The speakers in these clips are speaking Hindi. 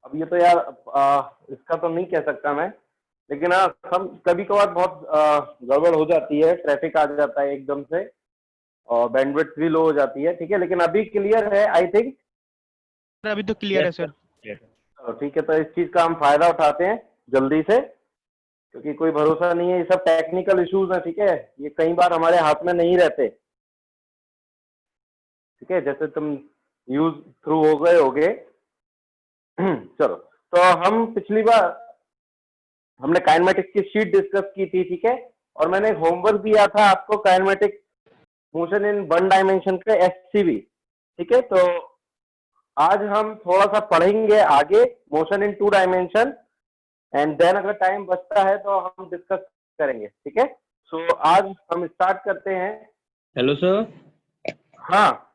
अब ये तो यार इसका तो नहीं कह सकता मैं, लेकिन हाँ सब कभी कभार बहुत गड़बड़ हो जाती है, ट्रैफिक आ जाता है एकदम से और बैंडविड्थ भी लो हो जाती है। ठीक है, लेकिन अभी क्लियर है आई थिंक। सर अभी तो क्लियर है सर। ठीक है, तो इस चीज का हम फायदा उठाते हैं जल्दी से, क्योंकि कोई भरोसा नहीं है, ये सब टेक्निकल इश्यूज हैं। ठीक है, ये कई बार हमारे हाथ में नहीं रहते। ठीक है, जैसे तुम यूज थ्रू हो गए होगे। चलो, तो हम पिछली बार हमने काइनेमेटिक्स की शीट डिस्कस की थी। ठीक है, और मैंने एक होमवर्क दिया था आपको, kinematic motion in one dimension का एससीवी। ठीक है, तो आज हम थोड़ा सा पढ़ेंगे आगे motion in two dimension, and then अगर टाइम बचता है तो हम डिस्कस करेंगे। ठीक है, सो आज हम स्टार्ट करते हैं। Hello sir. हाँ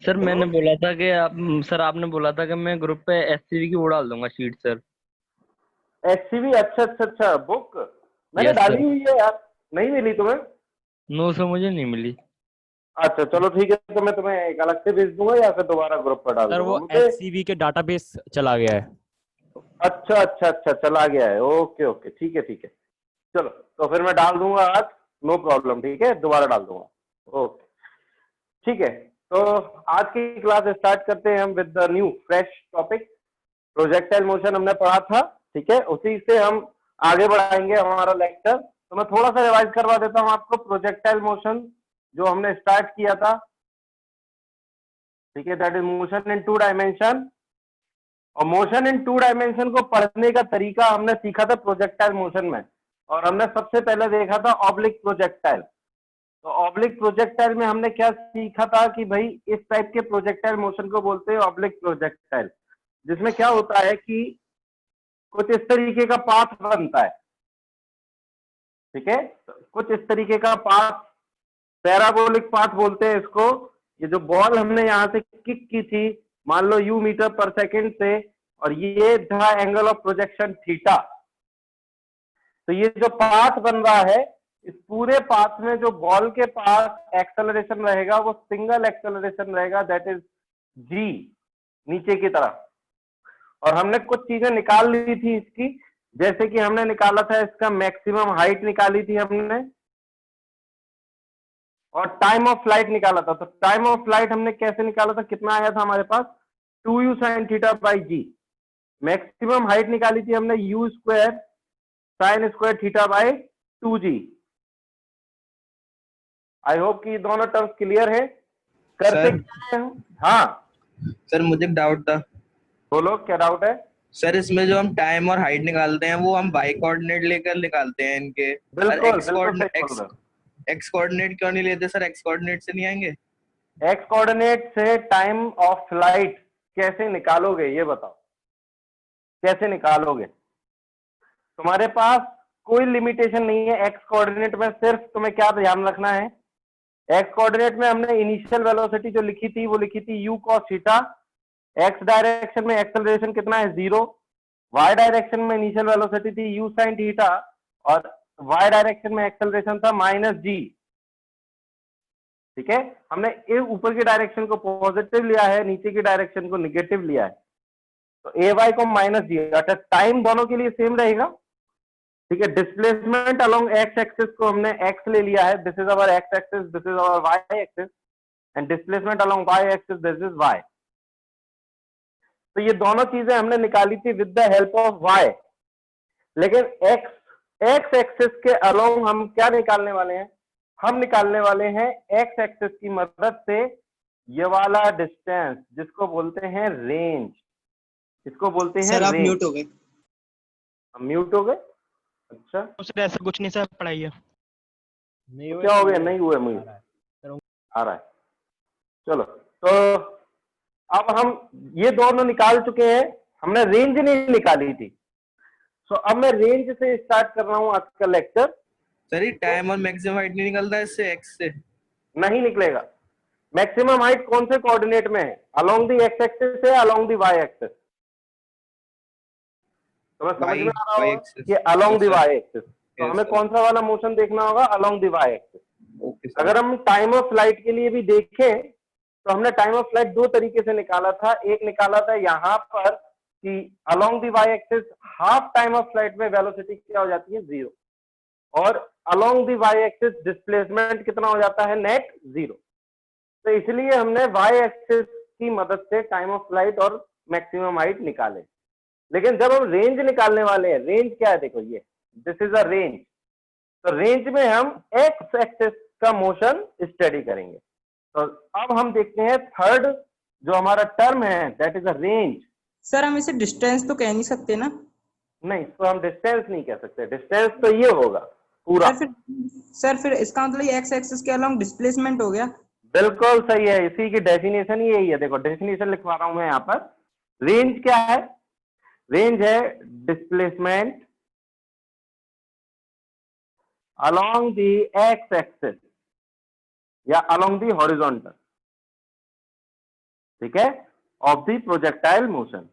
सर मैंने बोला था कि सर आपने बोला था कि मैं ग्रुप पे एससीवी की वो डाल दूंगा शीट सर। एससीवी, अच्छा अच्छा अच्छा, बुक मैंने यस डाली सर। हुई है यार, नहीं मिली तुम्हें? नो सर मुझे नहीं मिली। अच्छा चलो ठीक है, तो मैं तुम्हें एक अलग से भेज दूंगा या फिर दोबारा ग्रुप पर डाल सर दूंगा वो मुझे। एचसीवी के डाटाबेस चला गया है। अच्छा अच्छा अच्छा, चला गया है, ओके ओके, ठीक है ठीक है। चलो तो फिर मैं डाल दूंगा आज, नो प्रॉब्लम। ठीक है, दोबारा डाल दूंगा। ओके ठीक है, तो आज की क्लास स्टार्ट करते हैं हम with the new fresh topic, projectile motion हमने पढ़ा था। ठीक है, उसी से हम आगे बढ़ाएंगे हमारा लेक्चर। तो मैं थोड़ा सा रिवाइज करवा देता हूं आपको, प्रोजेक्टाइल मोशन जो हमने स्टार्ट किया था। ठीक है, that is motion in two dimension. और मोशन इन टू डायमेंशन को पढ़ने का तरीका हमने सीखा था प्रोजेक्टाइल मोशन में, और हमने सबसे पहले देखा था ऑब्लिक प्रोजेक्टाइल। तो ऑब्लिक प्रोजेक्टाइल में हमने क्या सीखा था कि भाई इस टाइप के प्रोजेक्टाइल मोशन को बोलते हैं ऑब्लिक प्रोजेक्टाइल, जिसमें क्या होता है कि कुछ इस तरीके का पाथ बनता है। ठीक है, तो कुछ इस तरीके का पाथ, पैराबोलिक पाथ बोलते हैं इसको। ये जो बॉल हमने यहां से किक की थी, मान लो यू मीटर पर सेकंड से, और ये था एंगल ऑफ प्रोजेक्शन थीटा। तो ये जो पाथ बन रहा है, इस पूरे पाथ में जो बॉल के पास एक्सेलरेशन रहेगा वो सिंगल एक्सेलरेशन रहेगा, दैट इज जी, नीचे की तरफ। और हमने कुछ चीजें निकाल ली थी इसकी, जैसे कि हमने निकाला था इसका मैक्सिमम हाइट निकाली थी हमने, और टाइम ऑफ फ्लाइट निकाला था। तो टाइम ऑफ फ्लाइट हमने कैसे निकाला था, कितना आया था हमारे पास, 2u sin theta by g. Maximum height निकाली थी हमने u square sine square theta by 2g। I hope कि दोनों टर्म्स क्लियर है, करते क्या है? हाँ सर मुझे एक डाउट था। बोलो क्या डाउट है। सर इसमें जो हम टाइम और हाइट निकालते हैं वो हम वाई कोऑर्डिनेट लेकर निकालते हैं इनके, बिल्कुल एक्स बिल्कुल सही बोल रहे हो। एक्स कोऑर्डिनेट क्यों नहीं लेते सर? एक्स कोऑर्डिनेट से नहीं आएंगे? एक्स कोऑर्डिनेट से टाइम ऑफ फ्लाइट कैसे निकालोगे ये बताओ, कैसे निकालोगे? तुम्हारे पास कोई लिमिटेशन नहीं है एक्स कोऑर्डिनेट में, सिर्फ तुम्हें क्या ध्यान रखना है, एक्स कोऑर्डिनेट में हमने इनिशियल वेलोसिटी जो लिखी थी वो लिखी थी u cos theta. X direction में एक्सेलरेशन कितना है, 0। वाई डायरेक्शन में इनिशियल वेलोसिटी थी u sin थीटा, और वाई डायरेक्शन में एक्सेलरेशन था -g। ठीक है, हमने ए ऊपर की डायरेक्शन को पॉजिटिव लिया है, नीचे की डायरेक्शन को निगेटिव लिया है, तो ए वाई को -g, अर्थात टाइम दोनों के लिए सेम रहेगा। ठीक है, डिस्प्लेसमेंट अलोंग एक्स एक्सिस को हमने एक्स ले लिया है, this is our x axis, this is our y axis, and displacement along y axis, this is y. तो ये दोनों चीजें हमने निकाली थी with the help of y. लेकिन एक्स एक्सिस के अलोंग हम क्या निकालने वाले हैं, हम निकालने वाले हैं एक्स एक्सिस की मदद से ये वाला डिस्टेंस, जिसको बोलते हैं रेंज, इसको बोलते हैं सर आप रेंज। म्यूट हो गए। म्यूट हो गए? अच्छा, सर ऐसा कुछ नहीं सर, पढ़ाइए। तो क्या हो गया, नहीं हुआ मुझे आ रहा है। चलो, तो अब हम ये दोनों निकाल चुके हैं, हमने रेंज नहीं निकाली थी। सो अब मैं रेंज से स्टार्ट कर रहा हूं आज का लेक्चर। सर ये टाइम और मैक्सिमम हाइट नहीं निकलता इससे, एक्स से? नहीं निकलेगा। मैक्सिमम हाइट कौन से कोऑर्डिनेट में है, अलोंग द एक्स एक्सिस है, अलोंग द वाई एक्सिस? तो मैं समझ में आ रहा होगा कि अलोंग द वाई एक्सिस। तो हमें कौन सा वाला मोशन देखना होगा, अलोंग द वाई एक्सिस। अगर हम टाइम ऑफ फ्लाइट के लिए भी देखें तो हमने टाइम ऑफ फ्लाइट दो तरीके से निकाला था। एक निकाला था यहाँ पर कि along the y axis half time of flight में वेलोसिटी क्या हो जाती है 0, और along the y axis displacement कितना हो जाता है नेट 0। तो इसलिए हमने वाई एक्सिस की मदद से टाइम ऑफ फ्लाइट और मैक्सिमम हाइट निकाले। लेकिन जब हम रेंज निकालने वाले हैं, रेंज क्या है देखो, ये दिस इज अ रेंज, तो रेंज में हम एक्स एक्सिस का मोशन स्टडी करेंगे। तो अब हम देखते हैं थर्ड जो हमारा टर्म है, that is a range. Sir हम इसे डिस्टेंस तो कह नहीं सकते ना? नहीं, इसको हम डिस्टेंस नहीं कह सकते, डिस्टेंस तो ये होगा पूरा। सर फिर इसका मतलब एक्स एक्सिस के अलोंग डिस्प्लेसमेंट हो गया। बिल्कुल सही है, इसी की डेफिनेशन ही यही है। देखो डेफिनेशन लिखवा रहा हूं मैं यहाँ पर। रेंज क्या है? रेंज है displacement along the x axis या along the horizontal, ठीक है, of the projectile motion,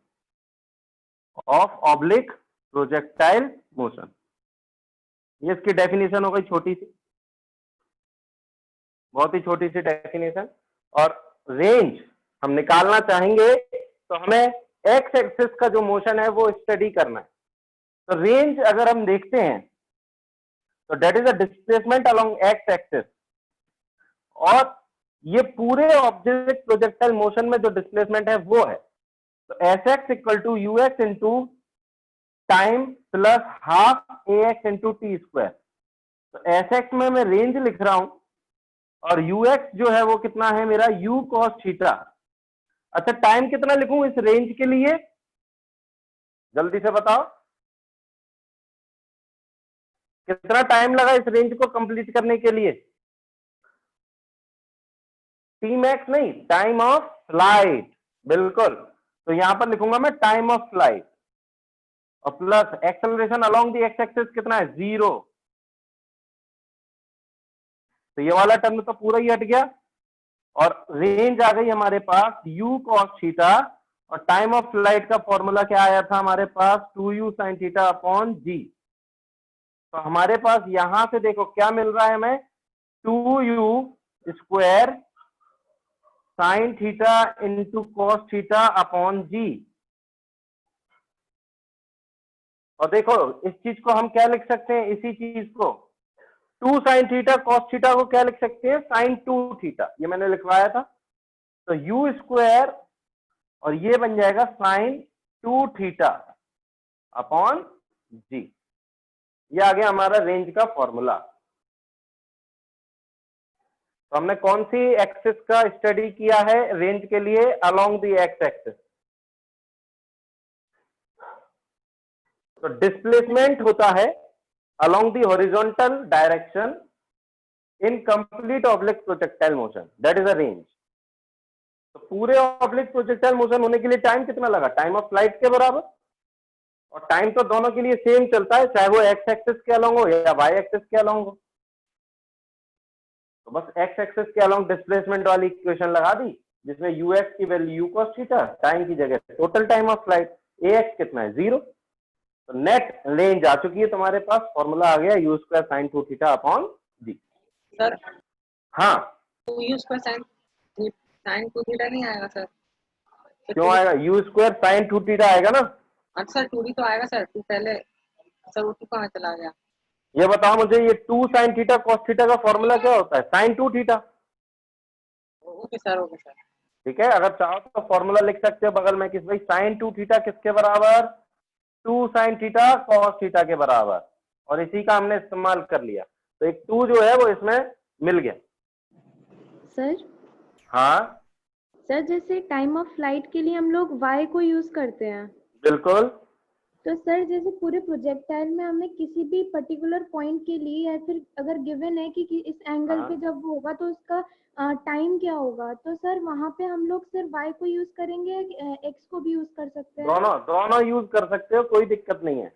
of oblique projectile motion। ये इसकी डेफिनेशन हो गई छोटी सी, बहुत ही छोटी सी डेफिनेशन। और रेंज हम निकालना चाहेंगे तो हमें एक्स एक्सिस का जो मोशन है वो स्टडी करना है। तो रेंज अगर हम देखते हैं तो that is a displacement along x axis, और ये पूरे ऑब्जेक्ट प्रोजेक्टाइल मोशन में जो डिस्प्लेसमेंट है वो है। तो S x equal to u x into time plus half a x into t square. तो एस एक्स में मैं रेंज लिख रहा हूं, और यू एक्स जो है वो कितना है मेरा यू कॉस थीटा। अच्छा, टाइम कितना लिखूं इस रेंज के लिए, जल्दी से बताओ कितना टाइम लगा इस रेंज को कंप्लीट करने के लिए? टी मैक्स नहीं, टाइम ऑफ फ्लाइट, बिल्कुल। तो यहां पर लिखूंगा मैं टाइम ऑफ फ्लाइट, और plus acceleration along the x axis कितना है 0। तो ये वाला टर्म तो पूरा ही हट गया, और रेंज आ गई हमारे पास u cos थीटा, और टाइम ऑफ फ्लाइट का फॉर्मूला क्या आया था हमारे पास 2u sin theta upon g। तो हमारे पास यहां से देखो क्या मिल रहा है हमें, 2u square sine theta into cos theta upon g. और देखो इस चीज को हम क्या लिख सकते हैं, इसी चीज को 2 साइन थीटा कॉस थीटा को क्या लिख सकते हैं, साइन 2 थीटा, ये मैंने लिखवाया था। तो यू स्क्वायर और ये बन जाएगा साइन 2 थीटा अपॉन जी। ये आ गया हमारा रेंज का फॉर्मूला। तो हमने कौन सी एक्सिस का स्टडी किया है रेंज के लिए, अलोंग द एक्स एक्सिस। तो डिस्प्लेसमेंट होता है along the horizontal direction in complete oblique projectile motion, that is a range. तो पूरे ऑब्लिक प्रोजेक्टाइल मोशन होने के लिए टाइम कितना लगा, टाइम ऑफ फ्लाइट के बराबर। और टाइम तो दोनों के लिए सेम चलता है, चाहे वो एक्स एक्सिस के अलोंग हो या वाई एक्सिस के अलोंग हो। तो बस एक्स एक्सिस के अलोंग डिस्प्लेसमेंट वाली इक्वेशन लगा दी, जिसमें यू एक्स की value you cos theta, time की जगह total time of flight A x कितना है 0। तो नेट रेंज आ चुकी है तुम्हारे पास, फॉर्मूला आ गया u square sine 2 theta upon g. Sir हाँ, two u square sine 2 theta नहीं आएगा सर? क्यों आएगा, यू स्क्वायर साइन 2 थीटा आएगा ना। अच्छा सर 2d तो आएगा सर, 2 पहले सर, वो 2 कहाँ चला गया? ये बताओ मुझे, ये 2 साइन थीटा कॉस थीटा का फॉर्मूला क्या होता है, sine 2 theta. Okay sir, okay sir. ठीक है, अगर चाहो तो फॉर्मूला लिख सकते हो बगल में किस भाई, साइन 2 थीटा किसके बराबर, 2 साइन थीटा कॉस थीटा के बराबर, और इसी का हमने इस्तेमाल कर लिया। तो एक 2 जो है वो इसमें मिल गया। सर हाँ सर, जैसे टाइम ऑफ फ्लाइट के लिए हम लोग y को यूज करते हैं, बिल्कुल। तो सर जैसे पूरे प्रोजेक्टाइल में हमें किसी भी पर्टिकुलर पॉइंट के लिए, या फिर अगर गिवन है कि इस एंगल हाँ। पे जब वो होगा तो उसका टाइम क्या होगा, तो सर वहां पे हम लोग सिर्फ y को यूज करेंगे या x को भी यूज कर सकते हैं? दोनों यूज कर सकते हो, कोई दिक्कत नहीं है,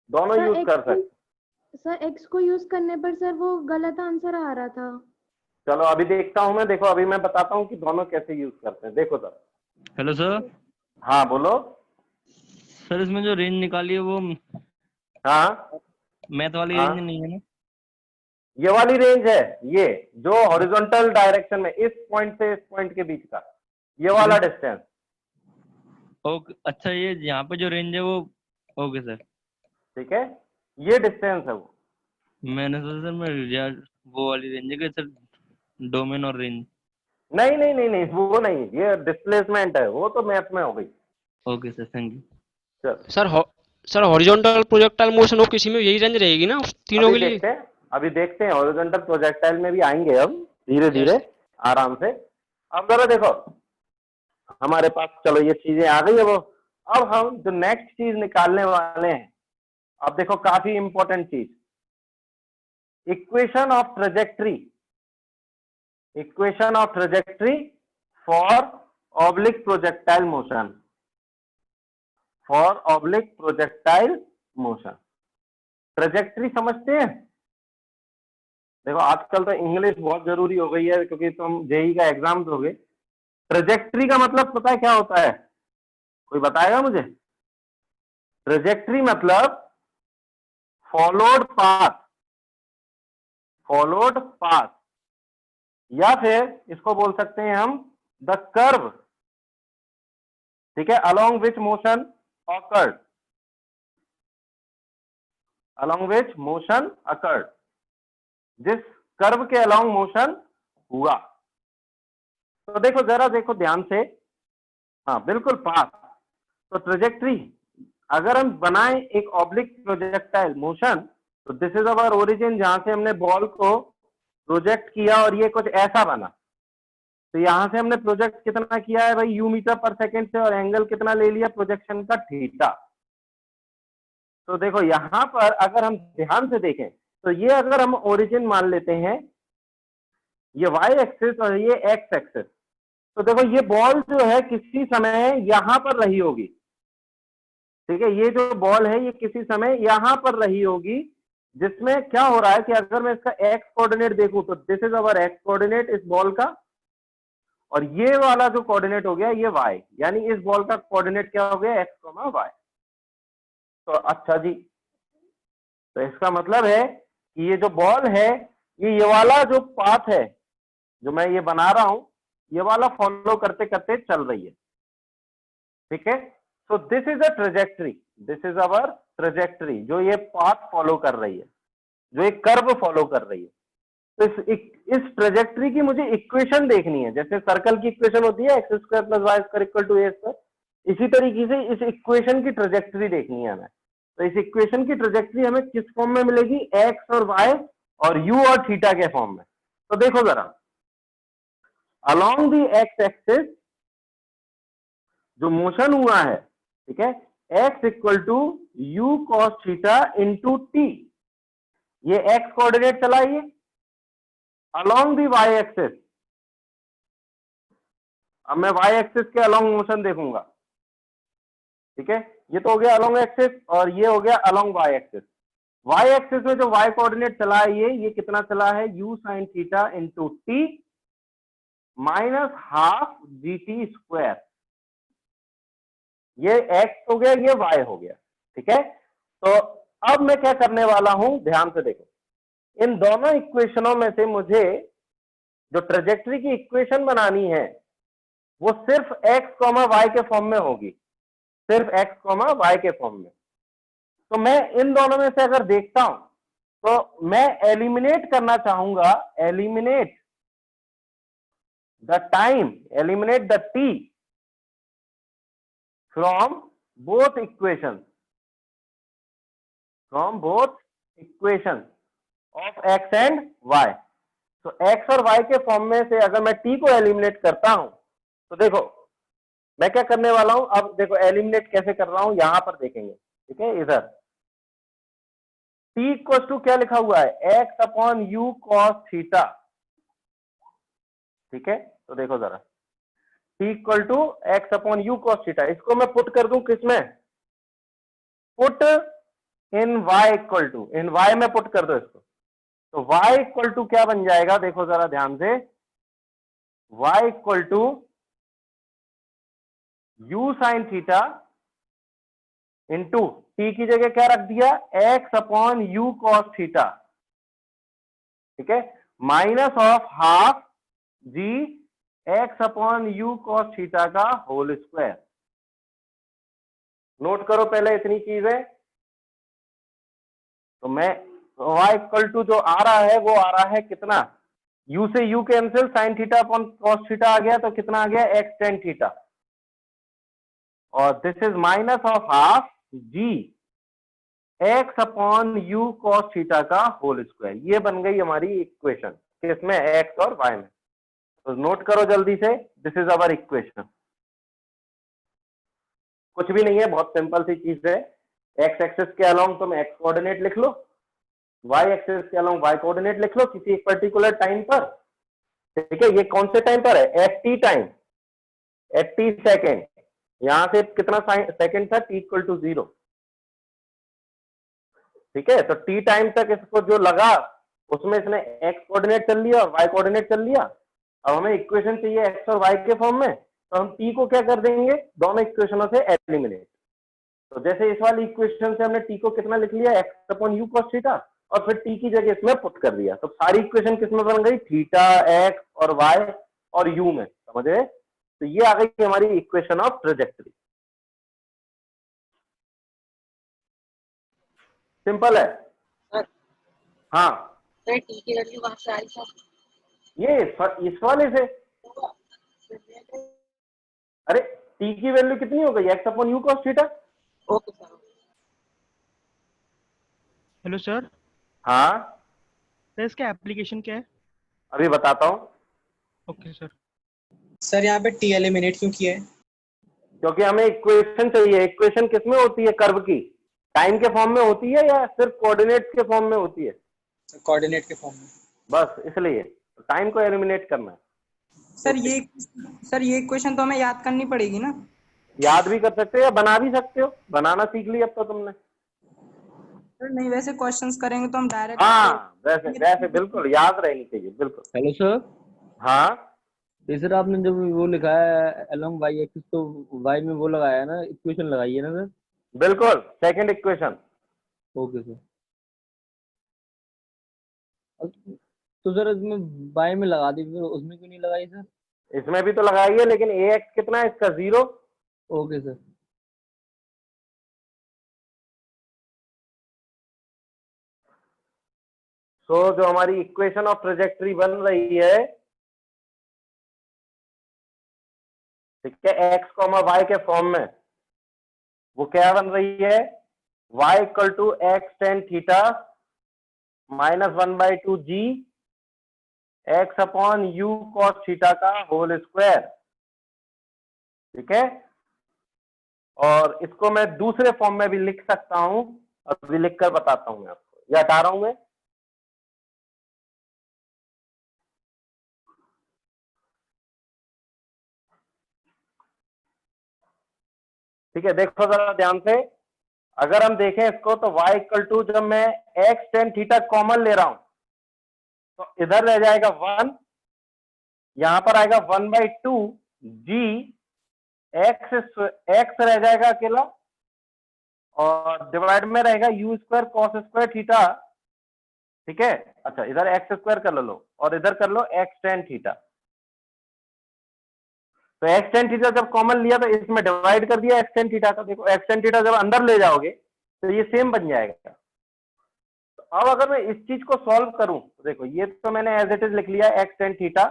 दोनों सर यूज कर सकते। सर x को यूज करने पर सर वो गलत आंसर आ रहा था। चलो अभी देखता हूं मैं, देखो अभी मैं बताता हूँ कि दोनों कैसे यूज करते हैं, देखो सर। Hello sir. हाँ बोलो। सर इसमें जो रेंज निकाली है वो हाँ मैथ वाली हाँ। रेंज नहीं है ना? ये वाली रेंज है, ये जो हॉरिजॉन्टल डायरेक्शन में इस पॉइंट से इस पॉइंट के बीच का ये वाला डिस्टेंस। ओके, अच्छा ये यहाँ पे जो रेंज है वो, ओके सर। ठीक है, ये डिस्टेंस है वो। मैंने सोचा सर मैं यार वो वाली रेंज है कि सर डोमेन और रेंज। नहीं नहीं नहीं नहीं, वो नहीं, ये डिस्प्लेसमेंट है, वो तो मैथ में हो गई। Okay sir, thank you. चलो सर हॉरिजॉन्टल प्रोजेक्टाइल मोशन हो किसी में यही रेंज रहेगी ना उस तीनों अभी के लिए? देखते हैं, अभी देखते हैं, हॉरिजॉन्टल प्रोजेक्टाइल में भी आएंगे हम धीरे धीरे आराम से। अब जरा देखो हमारे पास, चलो ये चीजें आ गई है वो। अब हम जो नेक्स्ट चीज निकालने वाले हैं, अब देखो काफी इंपॉर्टेंट चीज, equation of trajectory, equation of trajectory for oblique projectile motion, for oblique projectile motion. Trajectory समझते हैं? देखो आजकल तो इंग्लिश बहुत जरूरी हो गई है क्योंकि तुम जेई का एग्जाम दोगे। ट्रेजेक्ट्री का मतलब पता है क्या होता है? कोई बताएगा मुझे? ट्रेजेक्ट्री मतलब फॉलोड पाथ, फॉलोड पाथ, या फिर इसको बोल सकते हैं हम द कर्व, ठीक है, along which motion awkward, along which motion occurred, जिस कर्व के अलोंग मोशन हुआ। तो देखो जरा देखो ध्यान से, हाँ बिल्कुल पाथ। तो ट्रेजेक्ट्री अगर हम बनाएं एक ऑब्लिक प्रोजेक्टाइल मोशन, तो दिस इज अवर ओरिजिन, जहां से हमने बॉल को प्रोजेक्ट किया और ये कुछ ऐसा बना। तो यहां से हमने प्रोजेक्ट कितना किया है भाई, यू मीटर पर सेकेंड से, और एंगल कितना ले लिया प्रोजेक्शन का, थीटा। तो देखो यहां पर अगर हम ध्यान से देखें तो ये अगर हम ओरिजिन मान लेते हैं, ये वाई एक्सिस और ये एक्स एक्सिस, तो देखो ये बॉल जो है किसी समय यहां पर रही होगी, ठीक है, ये जो बॉल है ये किसी समय यहां पर रही होगी, जिसमें क्या हो रहा है कि अगर मैं इसका एक्स कोऑर्डिनेट देखूं तो this is our x coordinate इस बॉल का, और ये वाला जो कोऑर्डिनेट हो गया ये वाई, यानी इस बॉल का कोऑर्डिनेट क्या हो गया, एक्स वाई। तो अच्छा जी, तो इसका मतलब है कि ये जो बॉल है ये वाला जो पाथ है जो मैं ये बना रहा हूं, ये वाला फॉलो करते करते चल रही है, ठीक है। So this is a trajectory, this is our trajectory, जो ये पाथ फॉलो कर रही है, जो एक कर्व फॉलो कर रही है। तो इस ट्रेजेक्ट्री की मुझे इक्वेशन देखनी है, जैसे सर्कल की इक्वेशन होती है x square plus y square equal to a square, इसी तरीके से इस इक्वेशन की ट्रेजेक्ट्री देखनी है हमें। तो इस इक्वेशन की ट्रेजेक्ट्री हमें किस फॉर्म में मिलेगी, एक्स और वाई और यू और थीटा के फॉर्म में। तो देखो जरा, अलोंग दी एक्स एक्सिस जो मोशन हुआ है, ठीक है, x equal to u cos theta into t, ये एक्स कोऑर्डिनेट चलाइए, अलोंग दी वाई एक्सिस, अब मैं वाई एक्सिस के अलोंग मोशन देखूंगा, ठीक है, ये तो हो गया अलोंग एक्सिस और ये हो गया along y axis. Y axis में जो वाई कोऑर्डिनेट चला है ये कितना चला है, you sine theta into T minus half G T square, ये एक्स हो गया ये वाई हो गया, ठीक है। तो अब मैं क्या करने वाला हूं, ध्यान से देखो, इन दोनों इक्वेशनों में से मुझे जो ट्रेजेक्ट्री की इक्वेशन बनानी है वो सिर्फ एक्स कॉमा वाई के फॉर्म में होगी, सिर्फ एक्स कॉमा वाई के फॉर्म में। तो मैं इन दोनों में से अगर देखता हूं तो मैं एलिमिनेट करना चाहूंगा, eliminate the time, eliminate the t from both equation, from both equation of x and y. तो एक्स और वाई के फॉर्म में से अगर मैं टी को एलिमिनेट करता हूं तो देखो मैं क्या करने वाला हूं, अब देखो एलिमिनेट कैसे कर रहा हूं, यहां पर देखेंगे, ठीक है, इधर टी इक्वल टू क्या लिखा हुआ है, x upon u cos theta, ठीक है। तो देखो जरा, t equal to x upon u cos theta, इसको मैं पुट कर दूं किसमें, put in y equal to, in y में पुट कर दो इसको, तो y इक्वल टू क्या बन जाएगा, देखो जरा ध्यान से, y equal to u sine theta into t की जगह क्या रख दिया, x upon u cos theta, ठीक है, minus of half g x upon u cos theta का होल स्क्वायर। नोट करो पहले इतनी चीजें। तो मैं y इक्वल टू जो आ रहा है वो आ रहा है कितना, u से u cancel, sine theta upon cos theta आ गया, तो कितना आ गया x टेन थीटा, और this is minus of half g x upon u cos theta का होल स्क्वायर। ये बन गई हमारी इक्वेशन, किसमें, x और y में। तो नोट करो जल्दी से, दिस इज अवर इक्वेशन। कुछ भी नहीं है, बहुत सिंपल सी चीज है। x एक्सिस के अलोंग तुम x कोऑर्डिनेट लिख लो, y एक्सिस के अलोंग y कोऑर्डिनेट लिख लो किसी एक पर्टिकुलर टाइम पर, ठीक है। ये कौन से टाइम पर है, at T time, at T second. यहां से कितना सेकेंड था, t इक्वल टू 0, ठीक है। तो t टाइम तक इसको जो लगा उसमें इसने x कोऑर्डिनेट चल लिया और y कोऑर्डिनेट चल लिया। अब हमें इक्वेशन चाहिए x और y के फॉर्म में, तो हम t को क्या कर देंगे, दोनों इक्वेशनों से एलिमिनेट। तो जैसे इस वाली इक्वेशन से हमने t को कितना लिख लिया, x upon u cos theta, और फिर t की जगह इसमें पुट कर दिया, तो सारी इक्वेशन किसमें बन गई, थीटा, x और y और u में, समझ गए। तो ये आ गई हमारी इक्वेशन ऑफ ट्रेजेक्टरी। सिंपल है। सर हाँ, सर टी की वैल्यू कहाँ से आई सर? ये इस वाले से, अरे t की वैल्यू कितनी हो गई, x upon u cos theta. Okay sir. Hello sir, हाँ, सर इसका एप्लीकेशन क्या है? अभी बताता हूँ। Okay sir. सर यहाँ पे टी एलिमिनेट क्यों किया है? क्योंकि हमें इक्वेशन चाहिए। इक्वेशन किसमें होती है, कर्व की, टाइम के फॉर्म में होती है या सिर्फ कोऑर्डिनेट्स के फॉर्म में होती है, कोऑर्डिनेट के फॉर्म में। बस इसलिए टाइम को एलिमिनेट करना है। सर ये इक्वेशन तो हमें याद करनी पड़ेगी ना? याद भी कर सकते हो या बना भी सकते हो, बनाना सीख लिया अब तो तुमने। सर नहीं, वैसे क्वेश्चंस करेंगे तो हम डायरेक्ट, हाँ वैसे वैसे बिल्कुल याद रहनी चाहिए, बिल्कुल। हेलो सर, हाँ, ये सर आपने जब वो लिखा है अलोंग y एक्सिस, तो y में वो लगाया है ना, इक्वेशन लगाई है ना सर? बिल्कुल, सेकंड इक्वेशन। Okay sir. तो सर इसमें y में लगा दी, फिर उसमें क्यों नहीं लगाई सर? इसमें भी तो लगाई है, लेकिन ax कितना है इसका, 0। Okay sir. सो जो हमारी इक्वेशन ऑफ ट्रेजेक्टरी बन रही है, ठीक है, एक्स कॉमा वाई के फॉर्म में, वो क्या बन रही है, y equal to x tan theta minus 1/2 g x upon u cos theta का होल स्क्वायर, ठीक है। और इसको मैं दूसरे फॉर्म में भी लिख सकता हूं, अभी लिखकर बताता हूं मैं आपको, या हटा रहा हूं मैं। ठीक है, देखो जरा ध्यान से, अगर हम देखें इसको तो y इक्वल टू, जब मैं x टेन थीटा कॉमन ले रहा हूं तो इधर रह जाएगा 1, यहां पर आएगा 1/2 g x रह जाएगा अकेला, और डिवाइड में रहेगा u square cos square theta, ठीक है। अच्छा, इधर एक्स स्क्वायर कर लो और इधर कर लो एक्स टेन थीटा। तो एक्स टेन थीटा जब कॉमन लिया तो इसमें डिवाइड कर दिया एक्स टेन थीटा का। देखो एक्स टेन थीटा जब अंदर ले जाओगे तो ये सेम बन जाएगा। तो अब अगर मैं इस चीज को सॉल्व करूं, तो देखो ये तो मैंने एज इट इज लिख लिया एक्स टेन थीटा।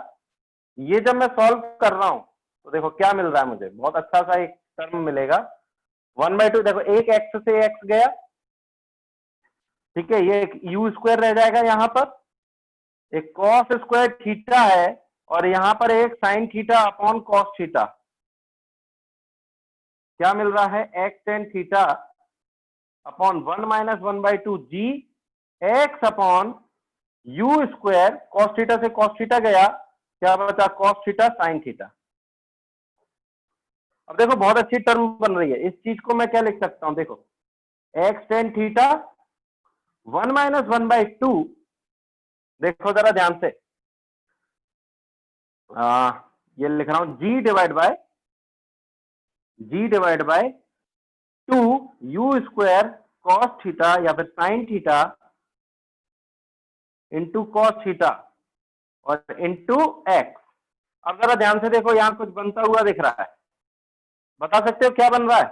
ये जब मैं सॉल्व कर रहा हूं तो देखो क्या मिल रहा है मुझे, बहुत अच्छा सा एक टर्म मिलेगा, 1/2। देखो एक एक्स से एक्स गया, ठीक है, ये एक यू स्क्वायर रह जाएगा, यहाँ पर एक कॉस स्क्वायर थीटा है, और यहां पर एक sine theta upon cos theta. क्या मिल रहा है, x tan theta upon 1 minus 1/2 g x upon u square, cos theta से कॉस थीटा गया, क्या बचा, कॉस थीटा साइन थीटा। अब देखो बहुत अच्छी टर्म बन रही है, इस चीज को मैं क्या लिख सकता हूं, देखो एक्स टेन थीटा 1 माइनस 1/2, देखो जरा ध्यान से, ये लिख रहा हूं g divide by 2 you square cos theta या फिर sign theta into cos theta और इंटू एक्स। अब जरा ध्यान से देखो, यहां कुछ बनता हुआ दिख रहा है, बता सकते हो क्या बन रहा है,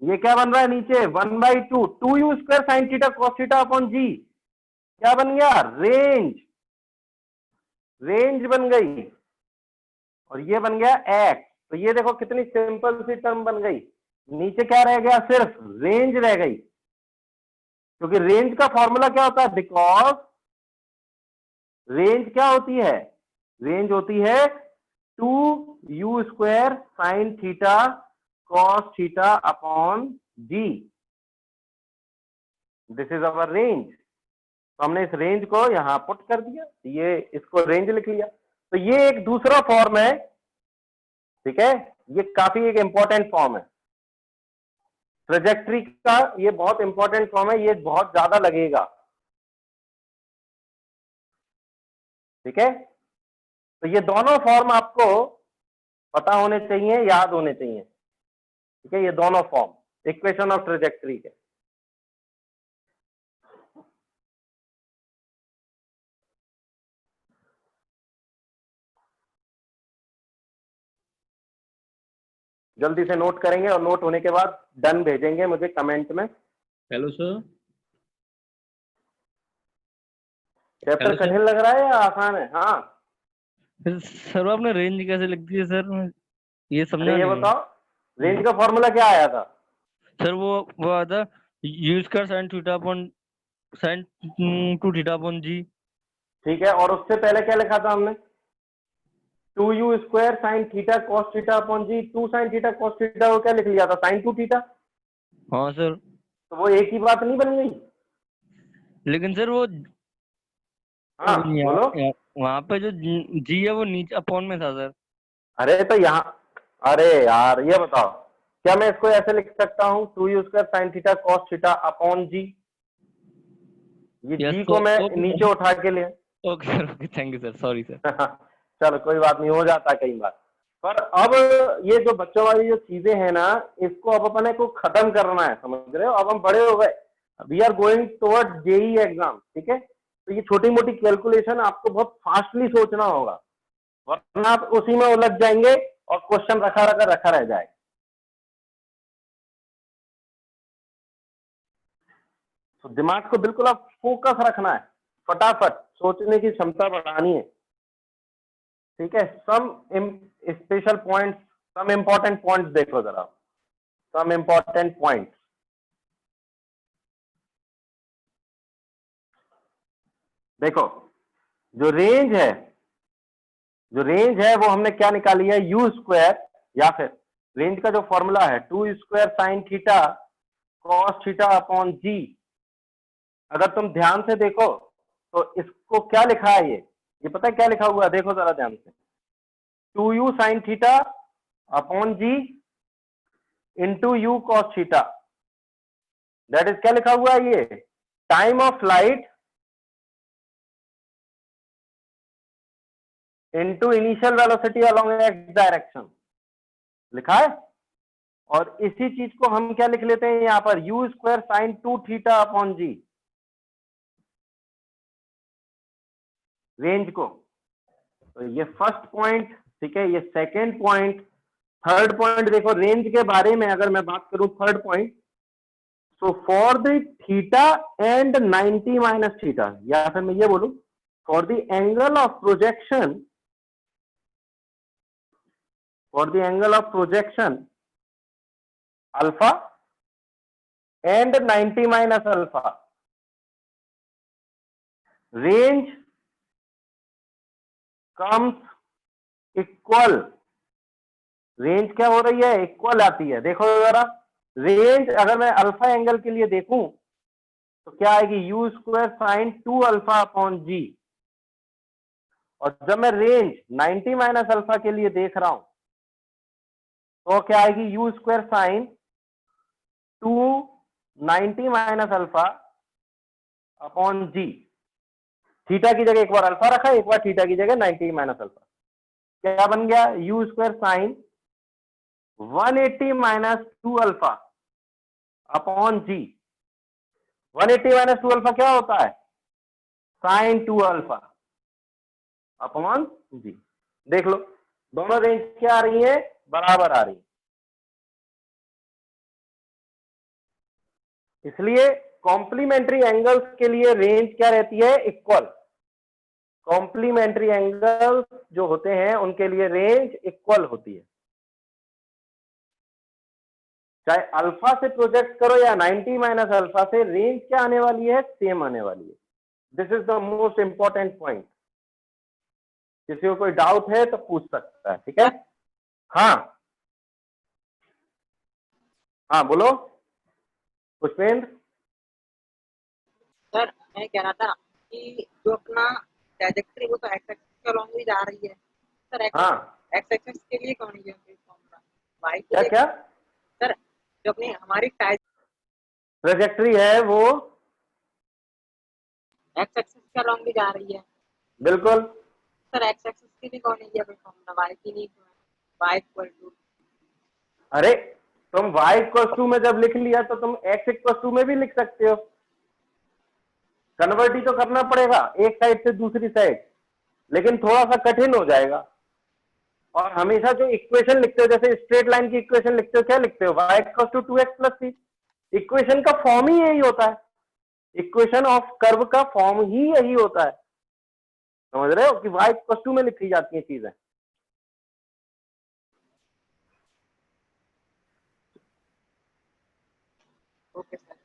ये क्या बन रहा है नीचे 1/2 2u square sine theta cos theta upon g, क्या बन गया रेंज, रेंज बन गई, और ये बन गया x। तो ये देखो कितनी सिंपल सी टर्म बन गई, नीचे क्या रह गया, सिर्फ रेंज रह गई, क्योंकि रेंज का फॉर्मूला क्या होता है, बिकॉज रेंज क्या होती है, रेंज होती है 2u square sine theta cos theta upon g, this is our range. तो हमने इस रेंज को यहां पुट कर दिया, ये इसको रेंज लिख लिया। तो ये एक दूसरा फॉर्म है, ठीक है, ये काफी एक इंपॉर्टेंट फॉर्म है ट्रेजेक्ट्री का, ये बहुत इंपॉर्टेंट फॉर्म है, ये बहुत ज्यादा लगेगा, ठीक है। तो ये दोनों फॉर्म आपको पता होने चाहिए, याद होने चाहिए, ठीक है, ये दोनों फॉर्म इक्वेशन ऑफ ट्रेजेक्ट्री के। जल्दी से नोट करेंगे और नोट होने के बाद डन भेजेंगे मुझे कमेंट में। Hello sir. Chapter hello sir. कठिन लग रहा है या आसान है? हाँ सर आपने रेंज कैसे लिख दी है सर, ये समझा ये नहीं। बताओ रेंज का फॉर्मूला क्या आया था? सर वो आया था u square sine theta upon sine 2 theta upon g. ठीक है, और उससे पहले क्या लिखा था हमने? 2u square sine theta cos theta upon g, 2 sine theta cos theta को क्या लिख लिया था, साइन 2 थीटा। हाँ सर। तो वो एक ही बात नहीं बन गई? लेकिन सर वो हाँ बोलो। वहां पे जो जी है वो नीचे अपॉन में था सर। अरे तो यहाँ, अरे यार ये बताओ, क्या मैं इसको ऐसे लिख सकता हूँ 2u square sine theta cos theta upon g, ये Yes, जी को मैं okay. नीचे उठा के ले okay sir, okay, thank you sir, sorry sir. चलो कोई बात नहीं, हो जाता है कई बार। पर अब ये जो बच्चों वाली जो चीजें हैं ना, इसको अब अपने को खत्म करना है, समझ रहे हो, अब हम बड़े हो गए, we are going toward JEE exam, ठीक है। तो ये छोटी मोटी कैलकुलेशन आपको बहुत फास्टली सोचना होगा, वरना आप उसी में उलझ जाएंगे और क्वेश्चन रखा रह जाएगा। तो दिमाग को बिल्कुल आप फोकस रखना है, फटाफट सोचने की क्षमता बढ़ानी है, ठीक है। Some special points, some important points देखो जरा, सम इंपॉर्टेंट पॉइंट्स। देखो जो रेंज है वो हमने क्या निकाली है, यू स्क्वायर, या फिर रेंज का जो फॉर्मूला है 2 square sine theta cos theta upon g. अगर तुम ध्यान से देखो तो इसको क्या लिखा है, ये पता है क्या लिखा हुआ है, देखो जरा ध्यान से, 2u sine theta upon g into u cos theta, that is क्या लिखा हुआ है, ये time of flight into initial velocity along x direction लिखा है। और इसी चीज को हम क्या लिख लेते हैं यहां पर, u square sine 2 theta upon g, range को। तो ये फर्स्ट पॉइंट, ठीक है, ये सेकेंड पॉइंट। थर्ड पॉइंट देखो, रेंज के बारे में अगर मैं बात करूं, third point, so for the theta and 90 minus theta, या फिर मैं ये बोलूं for the angle of projection, for the angle of projection alpha and 90 minus alpha, range comes equal, range क्या हो रही है, इक्वल आती है। देखो जरा, रेंज अगर मैं अल्फा एंगल के लिए देखूं तो क्या आएगी, u square sine 2 alpha upon g, और जब मैं रेंज 90 माइनस अल्फा के लिए देख रहा हूं तो क्या आएगी, u square sine 2 90 minus alpha upon g. Theta की जगह एक बार अल्फा रखा, एक बार थीटा की जगह 90 माइनस अल्फा, क्या बन गया, u square sine 180 minus 2 alpha upon g. 180 minus 2 alpha क्या होता है, साइन 2 अल्फा अपॉन जी। देख लो दोनों रेंज क्या आ रही है, बराबर आ रही है। इसलिए कॉम्प्लीमेंट्री एंगल्स के लिए रेंज क्या रहती है? इक्वल। कॉम्प्लीमेंट्री एंगल्स जो होते हैं उनके लिए रेंज इक्वल होती है, चाहे अल्फा से प्रोजेक्ट करो या 90 माइनस अल्फा से, रेंज क्या आने वाली है? सेम आने वाली है। This is the most important point. किसी को कोई डाउट है तो पूछ सकता है, ठीक है? हाँ हाँ बोलो पुष्पेंद्र। सर मैं कह रहा था कि जो अपना ट्रैजेक्टरी वो तो एक्स एक्सिस के अलॉन्ग ही जा रही है सर। हाँ एक्स एक्सिस के लिए कौन है फॉर्मूला? वाई क्या क्या सर जो अपनी हमारी ट्रेजेक्ट्री है वो एक्स एक्सिस के अलॉन्ग भी जा रही है बिल्कुल। सर। एक्स एक्सिस के लिए कौन है ये फॉर्मूला? वाई की नहीं, वाई इक्वल टू। अरे तुम y इक्वल टू में जब लिख लिया तो तुम x इक्वल टू में भी लिख सकते हो। कन्वर्ट ही तो करना पड़ेगा एक साइड से दूसरी साइड, लेकिन थोड़ा सा कठिन हो जाएगा। और हमेशा जो इक्वेशन लिखते हो, जैसे स्ट्रेट लाइन की इक्वेशन लिखते हो, क्या लिखते हो? y equal to 2x plus c। Equation का फॉर्म ही यही होता है, इक्वेशन ऑफ कर्व का फॉर्म ही यही होता है। समझ रहे हो कि y इक्वल टू में लिखी जाती है चीजें। Okay sir.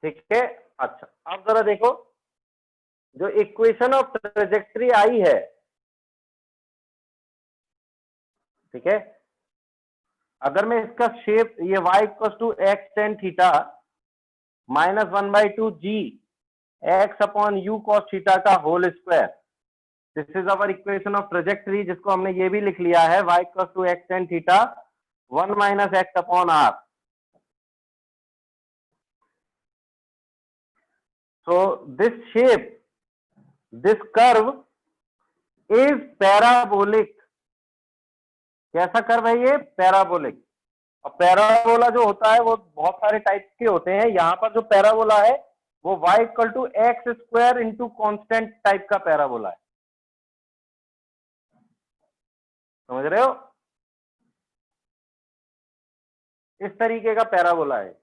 ठीक है, अच्छा अब जरा देखो, जो इक्वेशन ऑफ ट्रेजेक्ट्री आई है, ठीक है, अगर मैं इसका शेप ये y equal to x tan theta minus 1/2 g x upon u cos theta का whole square, this is our equation of trajectory, जिसको हमने ये भी लिख लिया है y equal to x tan theta 1 minus x upon R. So this shape, this curve is parabolic। कैसा कर्व है ये? पैराबोलिक। और पैराबोला जो होता है वो बहुत सारे टाइप के होते हैं। यहां पर जो पैराबोला है वो y equal to x square into constant type का पैराबोला है। समझ रहे हो? इस तरीके का पैराबोला है,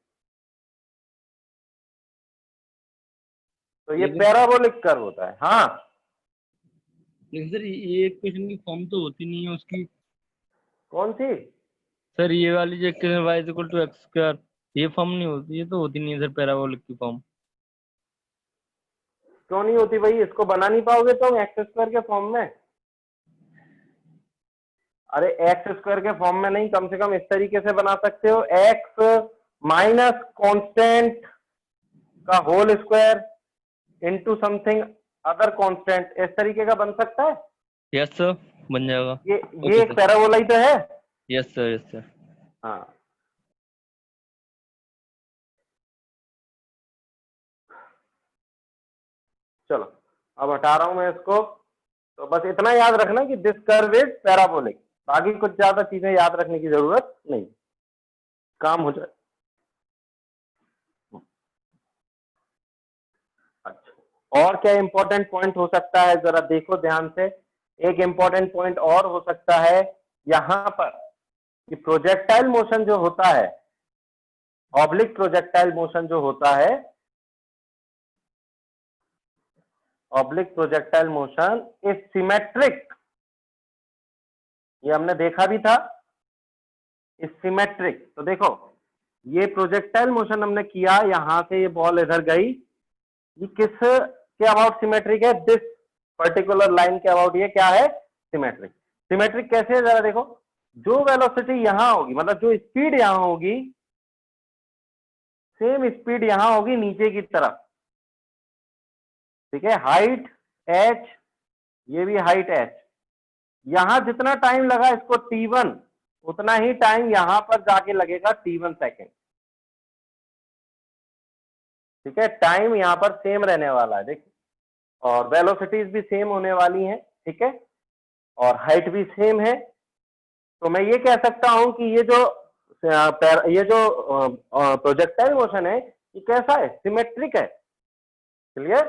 तो ये पैराबोलिक कर्व होता है। हाँ लेकिन सर ये इक्वेशन की फॉर्म तो होती नहीं है उसकी। कौन सी? सर ये वाली जो equation y equal to x square, ये फॉर्म नहीं होती, ये तो होती नहीं है सर पैराबोलिक की फॉर्म। क्यों नहीं होती भाई? इसको बना नहीं पाओगे तुम एक्स स्क्वायर के फॉर्म में? अरे एक्स स्क्वायर के फॉर्म में नहीं, कम से कम इस तरीके से बना सकते हो, एक्स माइनस कॉन्स्टेंट का whole square into something other constant, इस तरीके का बन सकता है। यस सर, बन जाएगा। ये एक पैराबोला ही तो है। Yes sir, yes sir. हाँ चलो अब हटा रहा हूं मैं इसको। तो बस इतना याद रखना कि दिस कर्व इज पैराबोलिक, बाकी कुछ ज्यादा चीजें याद रखने की जरूरत नहीं, काम हो जाए। अच्छा, और क्या इंपॉर्टेंट पॉइंट हो सकता है? जरा देखो ध्यान से। एक इंपॉर्टेंट पॉइंट और हो सकता है यहां पर कि प्रोजेक्टाइल मोशन जो होता है, ऑब्लिक प्रोजेक्टाइल मोशन जो होता है, oblique projectile motion is symmetric. ये हमने देखा भी था, इज सिमेट्रिक। तो देखो ये प्रोजेक्टाइल मोशन हमने किया, यहां से ये बॉल इधर गई, ये किस के अबाउट सिमेट्रिक है? दिस पर्टिकुलर लाइन के अबाउट ये क्या है? सिमेट्रिक। सिमेट्रिक कैसे है जरा देखो, जो वेलोसिटी यहां होगी, मतलब जो स्पीड यहां होगी, सेम स्पीड यहां होगी नीचे की तरफ, ठीक है। हाइट h, ये भी हाइट h, यहां जितना टाइम लगा इसको t1, उतना ही टाइम यहां पर जाके लगेगा t1 सेकेंड, ठीक है। टाइम यहां पर सेम रहने वाला है देखिए, और वेलोसिटीज भी सेम होने वाली हैं, ठीक है, और हाइट भी सेम है। तो मैं ये कह सकता हूं कि ये जो प्रोजेक्टाइल मोशन है ये कैसा है? सिमेट्रिक है। क्लियर?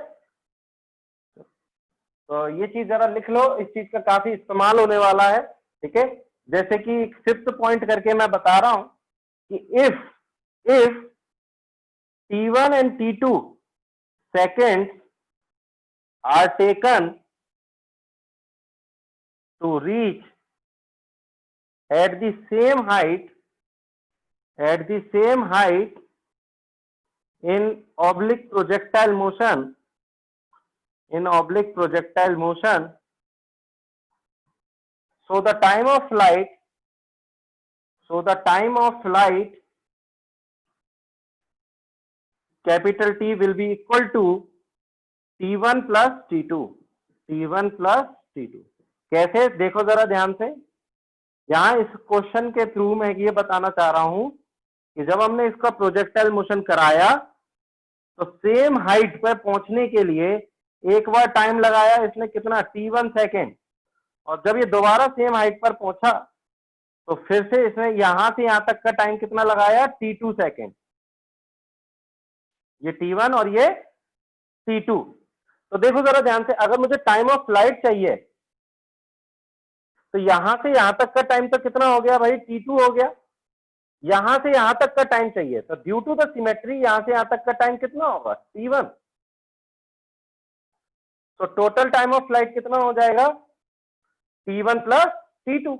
तो ये चीज जरा लिख लो, इस चीज का काफी इस्तेमाल होने वाला है, ठीक है। जैसे कि 5th पॉइंट करके मैं बता रहा हूं कि if T1 and T2 seconds are taken to reach at the same height in oblique projectile motion, so the time of flight capital T will be equal to T1 plus T2। कैसे, देखो जरा ध्यान से। यहां इस क्वेश्चन के थ्रू मैं ये बताना चाह रहा हूं कि जब हमने इसका प्रोजेक्टाइल मोशन कराया तो सेम हाइट पर पहुंचने के लिए एक बार टाइम लगाया इसने कितना, T1 सेकेंड, और जब ये दोबारा सेम हाइट पर पहुंचा तो फिर से इसने यहां से यहां तक का टाइम कितना लगाया, T2 सेकेंड। ये T1 और ये T2। तो देखो जरा ध्यान से, अगर मुझे टाइम ऑफ फ्लाइट चाहिए तो यहां से यहां तक का टाइम तो कितना हो गया भाई, T2 हो गया। यहां से यहां तक का टाइम चाहिए तो ड्यू टू द सिमेट्री यहां से यहां तक का टाइम कितना होगा, T1। तो टोटल टाइम ऑफ फ्लाइट कितना हो जाएगा, T1 plus T2।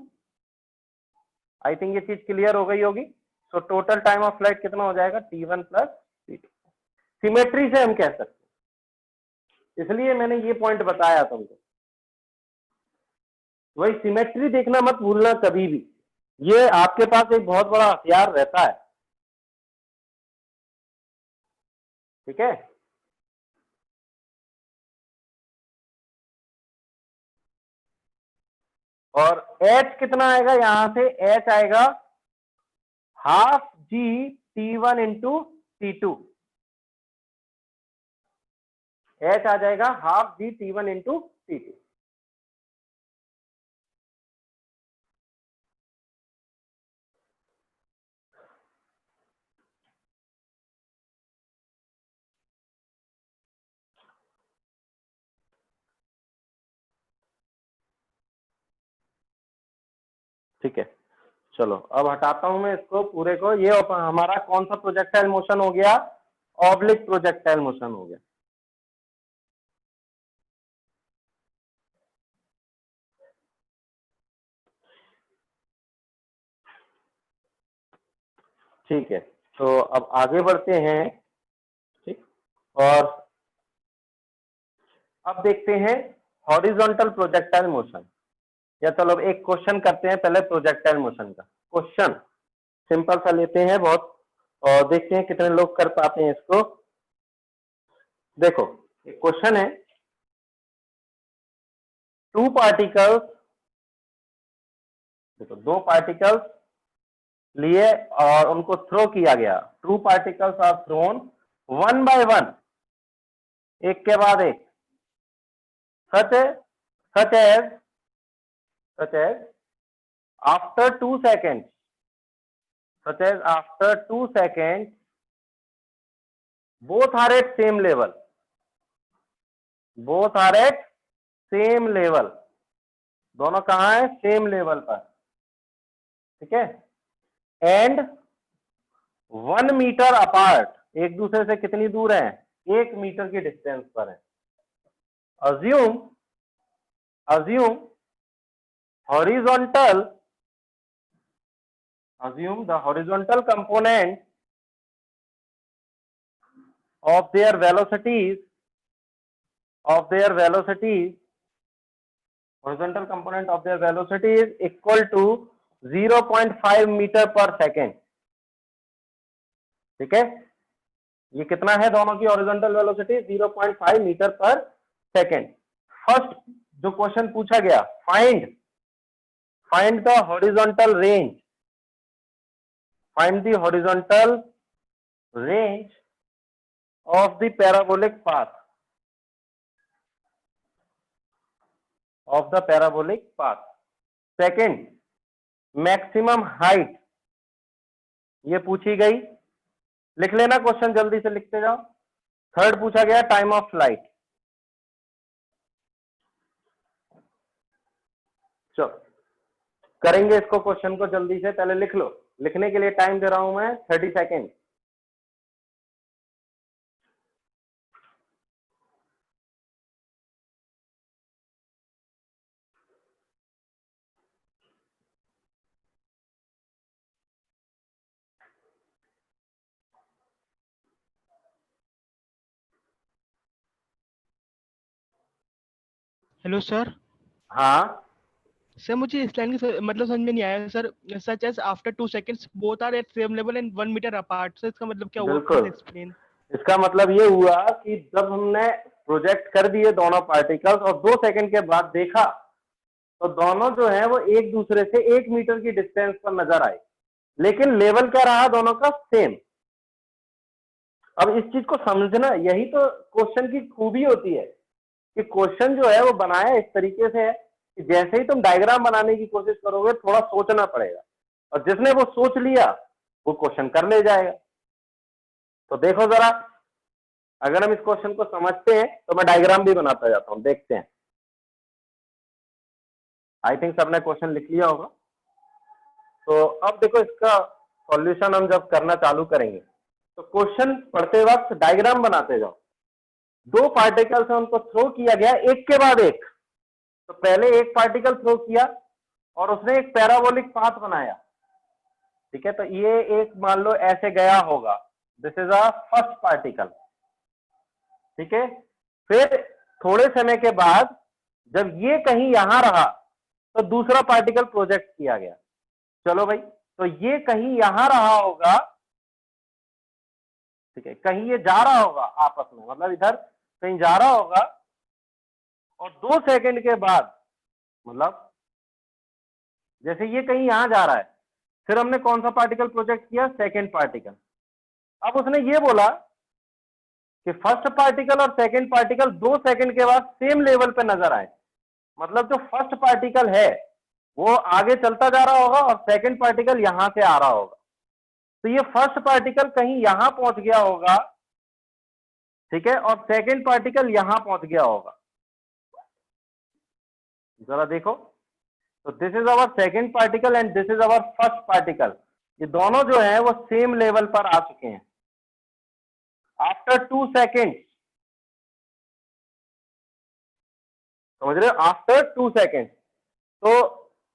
I think ये चीज क्लियर हो गई होगी। So total time of flight कितना हो जाएगा, T1 प्लस T2। सिमेट्री से हम कह सकते हैं, इसलिए मैंने ये पॉइंट बताया तुमको। वही सिमेट्री देखना मत भूलना कभी भी, ये आपके पास एक बहुत बड़ा हथियार रहता है, ठीक है। और H कितना आएगा, यहां से H आएगा half G T1 into T2। H आ जाएगा half G T1 into T2। ठीक है, चलो अब हटाता हूं मैं इसको पूरे को। ये हमारा कौन सा प्रोजेक्टाइल मोशन हो गया, ऑब्लिक प्रोजेक्टाइल मोशन हो गया। ठीक है, तो अब आगे बढ़ते हैं, ठीक। और अब देखते हैं हॉरिजॉन्टल प्रोजेक्टाइल मोशन। या चलो अब एक क्वेश्चन करते हैं पहले प्रोजेक्टाइल मोशन का। क्वेश्चन सिंपल सा लेते हैं बहुत, और देखते हैं कितने लोग कर पाते हैं इसको। देखो एक क्वेश्चन है, टू पार्टिकल्स, देखो दो पार्टिकल्स लिए और उनको थ्रो किया गया। Two particles are thrown one by one, एक के बाद एक, सच as after 2 seconds, both are at same level, दोनों कहाँ है, सेम लेवल पर, ठीक है। एंड 1 मीटर अपार्ट, एक दूसरे से कितनी दूर है, 1 मीटर की डिस्टेंस पर है। assume the horizontal component of their velocities, horizontal component of their velocity is equal to 0.5 metre पर सेकेंड, ठीक है। ये कितना है दोनों की हॉरिजॉन्टल वेलोसिटी, 0.5 मीटर पर सेकेंड। फर्स्ट जो क्वेश्चन पूछा गया, find the horizontal range, find the horizontal range of the parabolic path, second maximum height, ये पूछी गई, लिख लेना क्वेश्चन, जल्दी से लिखते जाओ। थर्ड पूछा गया टाइम ऑफ फ्लाइट, चलो करेंगे इसको, क्वेश्चन को जल्दी से, पहले लिख लो। लिखने के लिए टाइम दे रहा हूं मैं 30 सेकेंड। Hello sir. हाँ सर मुझे इस लाइन की मतलब समझ में नहीं आया sir. Such as after 2 seconds both are at same level and 1 metre apart, sir इसका मतलब क्या हुआ? बिल्कुल। Please explain. इसका मतलब ये हुआ कि जब हमने प्रोजेक्ट कर दिए दोनों पार्टिकल्स और 2 सेकंड के बाद देखा तो दोनों जो है वो एक दूसरे से 1 मीटर की डिस्टेंस पर नजर आए, लेकिन लेवल क्या रहा दोनों का? सेम। अब इस चीज को समझना, यही तो क्वेश्चन की खूबी होती है कि क्वेश्चन जो है वो बनाया इस तरीके से है कि जैसे ही तुम डायग्राम बनाने की कोशिश करोगे थोड़ा सोचना पड़ेगा, और जिसने वो सोच लिया वो क्वेश्चन कर ले जाएगा। तो देखो जरा, अगर हम इस क्वेश्चन को समझते हैं तो मैं डायग्राम भी बनाता जाता हूं, देखते हैं। आई थिंक सबने क्वेश्चन लिख लिया होगा। तो अब देखो इसका सॉल्यूशन हम जब करना चालू करेंगे तो क्वेश्चन पढ़ते वक्त डायग्राम बनाते जाओ। 2 पार्टिकल्स है उनको थ्रो किया गया एक के बाद एक। तो पहले एक पार्टिकल थ्रो किया और उसने एक पैराबोलिक पाथ बनाया, ठीक है। तो ये एक मान लो ऐसे गया होगा, this is a first particle, ठीक है। फिर थोड़े समय के बाद जब ये कहीं यहां रहा तो दूसरा पार्टिकल प्रोजेक्ट किया गया। चलो भाई, तो ये कहीं यहां रहा होगा, ठीक है, कहीं ये जा रहा होगा आपस में, मतलब इधर कहीं जा रहा होगा, और 2 सेकंड के बाद, मतलब जैसे ये कहीं यहां जा रहा है, फिर हमने कौन सा पार्टिकल प्रोजेक्ट किया? Second particle. अब उसने ये बोला कि फर्स्ट पार्टिकल और सेकंड पार्टिकल 2 सेकंड के बाद सेम लेवल पे नजर आए। मतलब जो फर्स्ट पार्टिकल है वो आगे चलता जा रहा होगा और सेकंड पार्टिकल यहां से आ रहा होगा। तो ये फर्स्ट पार्टिकल कहीं यहां पहुंच गया होगा, ठीक है, और सेकंड पार्टिकल यहां पहुंच गया होगा। जरा देखो, तो this is our second particle and this is our first particle. ये दोनों जो है वो सेम लेवल पर आ चुके हैं आफ्टर 2 सेकेंड। समझ रहे हो? After 2 second. तो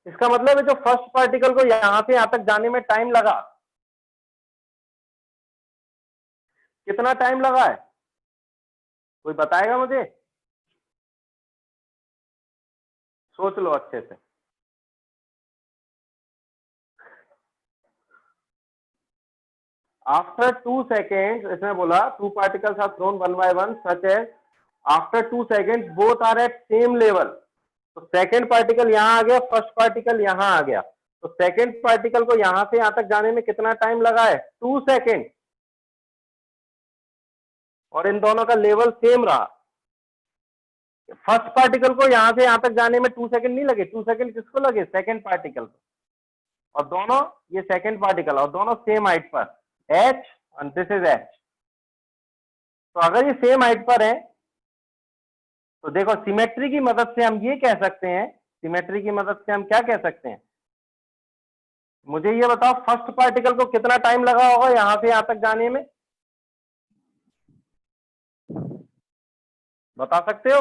इसका मतलब है जो फर्स्ट पार्टिकल को यहां से यहां तक जाने में टाइम लगा, कितना टाइम लगा है? कोई बताएगा मुझे? सोच लो अच्छे से। आफ्टर 2 seconds, इसने बोला 2 particles are thrown one by one such as after 2 seconds both are at same level। तो सेकेंड पार्टिकल यहां आ गया, फर्स्ट पार्टिकल यहां आ गया, तो सेकेंड पार्टिकल को यहां से यहां तक जाने में कितना टाइम लगा है? 2 सेकेंड। और इन दोनों का लेवल सेम रहा। फर्स्ट पार्टिकल को यहां से यहां तक जाने में 2 सेकेंड नहीं लगे, 2 सेकेंड किसको लगे? सेकेंड पार्टिकल को। और दोनों, ये सेकेंड पार्टिकल और दोनों सेम हाइट पर, h and this is h। तो अगर ये सेम हाइट पर है तो देखो सिमेट्री की मदद से हम ये कह सकते हैं, सिमेट्री की मदद से हम क्या कह सकते हैं? मुझे ये बताओ, फर्स्ट पार्टिकल को कितना टाइम लगा होगा यहां से यहां तक जाने में? बता सकते हो?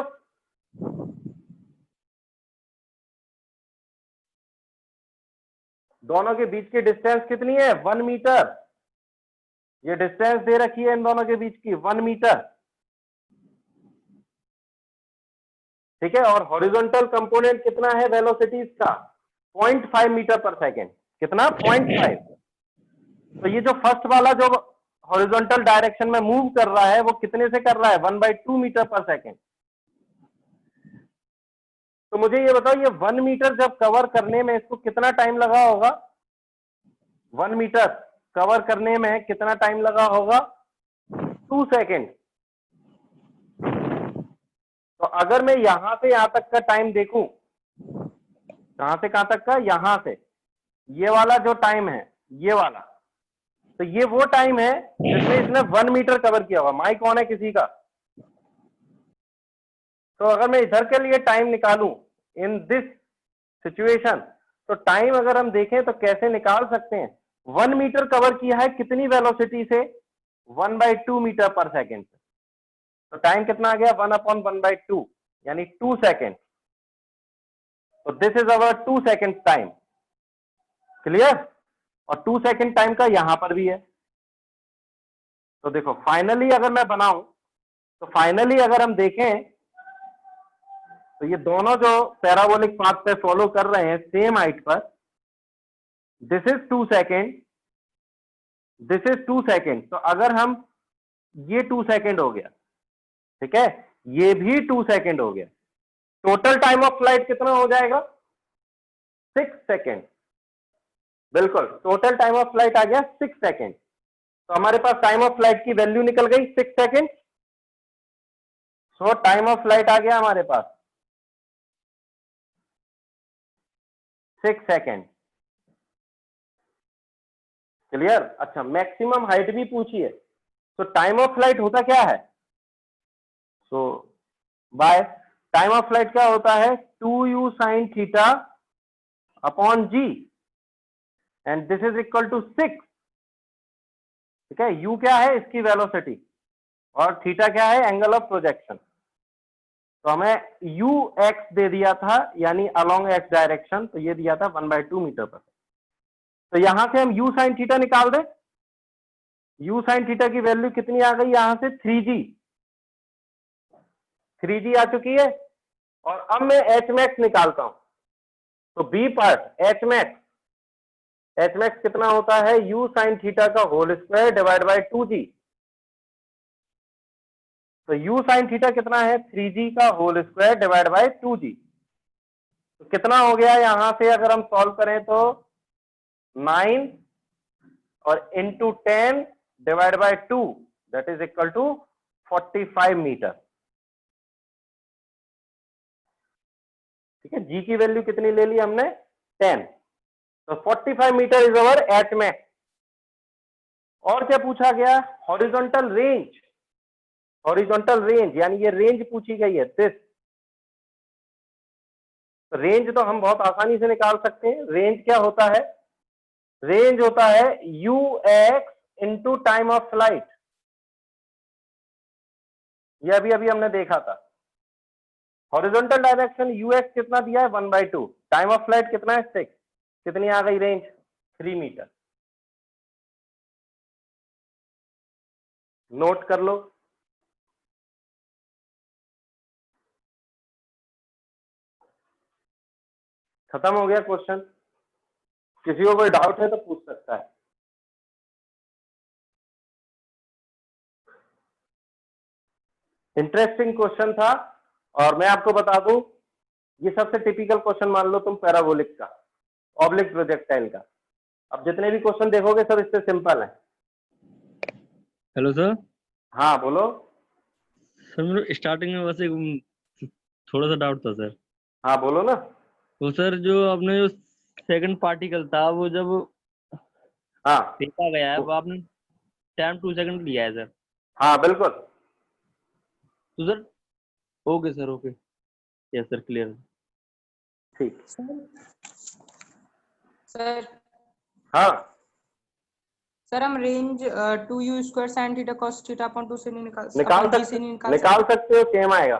दोनों के बीच की डिस्टेंस कितनी है? 1 मीटर। ये डिस्टेंस दे रखी है इन दोनों के बीच की 1 मीटर, ठीक है। और हॉरिजॉन्टल कंपोनेंट कितना है वेलोसिटीज का? 0.5 मीटर पर सेकेंड। कितना? 0.5। तो ये जो फर्स्ट वाला जो हॉरिजॉन्टल डायरेक्शन में मूव कर रहा है वो कितने से कर रहा है? 1/2 मीटर पर सेकेंड। तो मुझे ये बताओ, ये 1 मीटर जब कवर करने में इसको कितना टाइम लगा होगा? 1 मीटर कवर करने में कितना टाइम लगा होगा? 2 सेकेंड। तो अगर मैं यहां से यहां तक का टाइम देखूं, कहां से कहां तक का? यहां से, ये वाला जो टाइम है, ये वाला, तो ये वो टाइम है जिसमें इसने 1 मीटर कवर किया होगा। माइक ऑन है किसी का? तो अगर मैं इधर के लिए टाइम निकालूं इन दिस सिचुएशन। तो टाइम अगर हम देखें तो कैसे निकाल सकते हैं, 1 मीटर कवर किया है कितनी वेलोसिटी से, 1/2 मीटर पर सेकेंड से। तो टाइम कितना आ गया, 1/1/2 यानी 2 सेकेंड। तो this is our 2 second time. Clear? और 2 सेकेंड टाइम का यहां पर भी है। तो देखो फाइनली अगर मैं बनाऊं तो फाइनली अगर हम देखें तो ये दोनों जो पैराबोलिक पाथ पे फॉलो कर रहे हैं सेम हाइट पर, this is 2 second, this is 2 second. तो अगर हम ये 2 सेकेंड हो गया, ठीक है, ये भी 2 सेकेंड हो गया, टोटल टाइम ऑफ फ्लाइट कितना हो जाएगा, 6 सेकेंड। बिल्कुल, टोटल टाइम ऑफ फ्लाइट आ गया 6 सेकेंड। तो हमारे पास टाइम ऑफ फ्लाइट की वैल्यू निकल गई 6 सेकेंड। सो टाइम ऑफ फ्लाइट आ गया हमारे पास 6 सेकेंड। क्लियर? अच्छा, मैक्सिमम हाइट भी पूछी है। तो टाइम ऑफ फ्लाइट होता क्या है, so by time of flight क्या होता है, 2u sin theta upon g and this is equal to 6। ठीक है, u क्या है, इसकी वेलोसिटी, और थीटा क्या है, एंगल ऑफ प्रोजेक्शन। तो हमें ux दे दिया था यानी अलोंग x डायरेक्शन, तो ये दिया था 1/2 मीटर पर। तो यहां से हम u sin थीटा निकाल दें। u sin थीटा की वैल्यू कितनी आ गई, यहां से 3g आ चुकी है। और अब मैं एच मैक्स निकालता हूं। तो बी पार्ट एच मैक्स कितना होता है, u sin थीटा का whole square divide by 2g। तो u sin थीटा कितना है, 3g का whole square divide by 2g। तो कितना हो गया, यहां से अगर हम सॉल्व करें तो 9 और into 10 divide by 2 that is equal to 45 metre. ठीक है, जी की वैल्यू कितनी ले ली हमने, 10। तो 45 metre is our H max. और क्या पूछा गया, हॉरिजॉन्टल रेंज। हॉरिजॉन्टल रेंज यानी ये रेंज पूछी गई है, दिस। तो रेंज तो हम बहुत आसानी से निकाल सकते हैं। रेंज क्या होता है, रेंज होता है ux into time of flight. ये अभी अभी हमने देखा था। हॉरिजॉन्टल डायरेक्शन ux कितना दिया है, 1/2। टाइम ऑफ फ्लाइट कितना है, 6। कितनी आ गई रेंज, 3 मीटर। नोट कर लो। खत्म हो गया क्वेश्चन। किसी को कोई डाउट है तो पूछ सकता है। इंटरेस्टिंग क्वेश्चन था। और मैं आपको बता दूं, ये सबसे टिपिकल क्वेश्चन मान लो तुम पैराबोलिक का, ऑब्लिक प्रोजेक्टाइल का। अब जितने भी क्वेश्चन देखोगे सब इससे सिंपल है। Hello sir. हाँ बोलो। सर मेरे स्टार्टिंग में बस एक थोड़ा सा डाउट था सर। हाँ बोलो ना। तो सर जो आपने जो सेकंड पार्टिकल था वो जब हाँ फेंका गया है वो आपने टाइम 2 सेकंड लिया है सर। हाँ बिल्कुल। तो sir okay sir, okay, yes sir, clear. ठीक। सर हाँ सर हम range 2u square sin theta cos theta upon 2 से नहीं निकाल निकाल अपॉन g से सकते, नहीं निकाल सकते हो, सेम आएगा,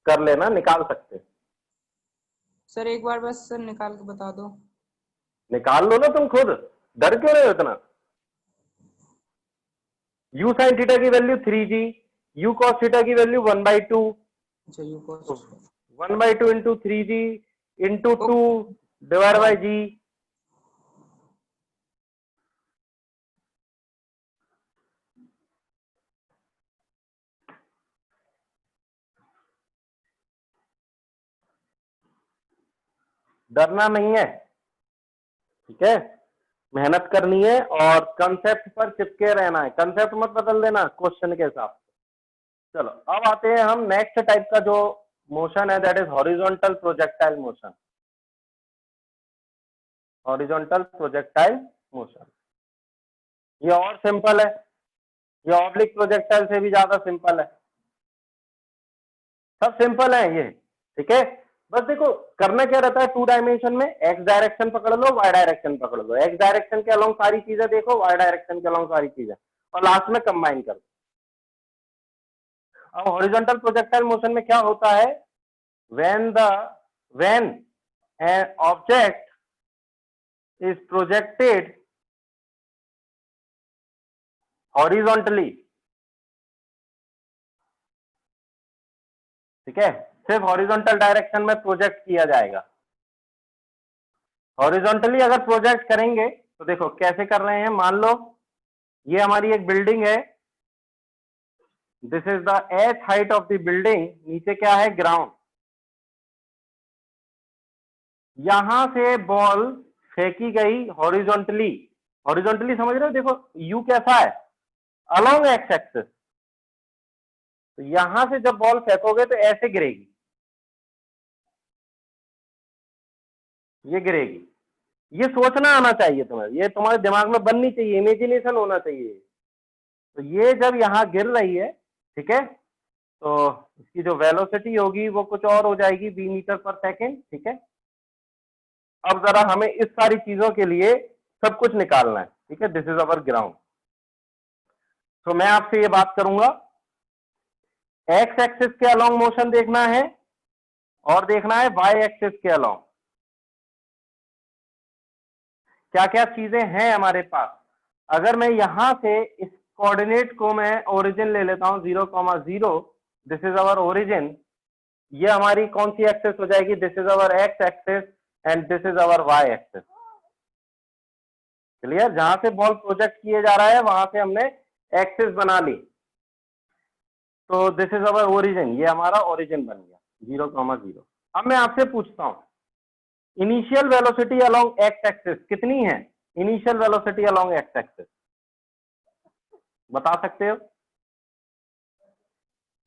कर लेना, निकाल सकते हो। सर एक बार बस सर निकाल के बता दो। निकाल लो ना तुम खुद, डर क्यों रहे हो इतना। u sin थीटा की value 3g, u cos theta की वैल्यू 1/2, अच्छा u cos 1/2 into 3g into 2 divide by g। डरना नहीं है, ठीक है, मेहनत करनी है और कंसेप्ट पर चिपके रहना है। कंसेप्ट मत बदल देना क्वेश्चन के हिसाब से। चलो अब आते हैं हम नेक्स्ट टाइप का जो मोशन है, that is horizontal projectile motion. Horizontal projectile motion ये और सिंपल है, ये ऑब्लिक प्रोजेक्टाइल से भी ज्यादा सिंपल है। सब सिंपल है ये, ठीक है। बस देखो करना क्या रहता है, 2 डायमेंशन में एक्स डायरेक्शन पकड़ लो, वाई डायरेक्शन पकड़ लो, एक्स डायरेक्शन के अलोंग सारी चीजें देखो, वाई डायरेक्शन के अलोंग सारी चीजें, और लास्ट में कंबाइन कर दो। अब हॉरिजॉन्टल प्रोजेक्टाइल मोशन में क्या होता है, when an object is projected horizontally, ठीक है, सिर्फ हॉरिजॉन्टल डायरेक्शन में प्रोजेक्ट किया जाएगा। हॉरिजॉन्टली अगर प्रोजेक्ट करेंगे तो देखो कैसे कर रहे हैं, मान लो ये हमारी एक बिल्डिंग है, this is the H height of the building, नीचे क्या है, ग्राउंड। यहां से बॉल फेंकी गई हॉरिजॉन्टली, हॉरिजॉन्टली समझ रहे हो, देखो यू कैसा है, अलोंग एक्स एक्सिस, तो यहां से जब बॉल फेंकोगे तो ऐसे गिरेगी, ये गिरेगी। ये सोचना आना चाहिए तुम्हें, ये तुम्हारे दिमाग में बननी चाहिए, इमेजिनेशन होना चाहिए। तो ये जब यहां गिर रही है, ठीक है, तो इसकी जो वेलोसिटी होगी वो कुछ और हो जाएगी, v मीटर पर सेकेंड, ठीक है। अब जरा हमें इस सारी चीजों के लिए सब कुछ निकालना है, ठीक है, दिस इज अवर ग्राउंड। तो मैं आपसे ये बात करूंगा, एक्स एक्सिस के अलोंग मोशन देखना है और देखना है वाई एक्सिस के अलोंग। क्या क्या चीजें हैं हमारे पास। अगर मैं यहां से इस कोऑर्डिनेट को मैं ओरिजिन ले लेता हूं 0,0, दिस इज अवर ओरिजिन, ये हमारी कौन सी एक्सिस हो जाएगी, this is our x axis and this is our y axis. Clear, जहां से बॉल प्रोजेक्ट किए जा रहा है वहां से हमने एक्सिस बना ली, तो दिस इज अवर ओरिजिन, ये हमारा ओरिजिन बन गया 0,0। अब मैं आपसे पूछता हूं, initial velocity along x axis कितनी है, initial velocity along x axis बता सकते हो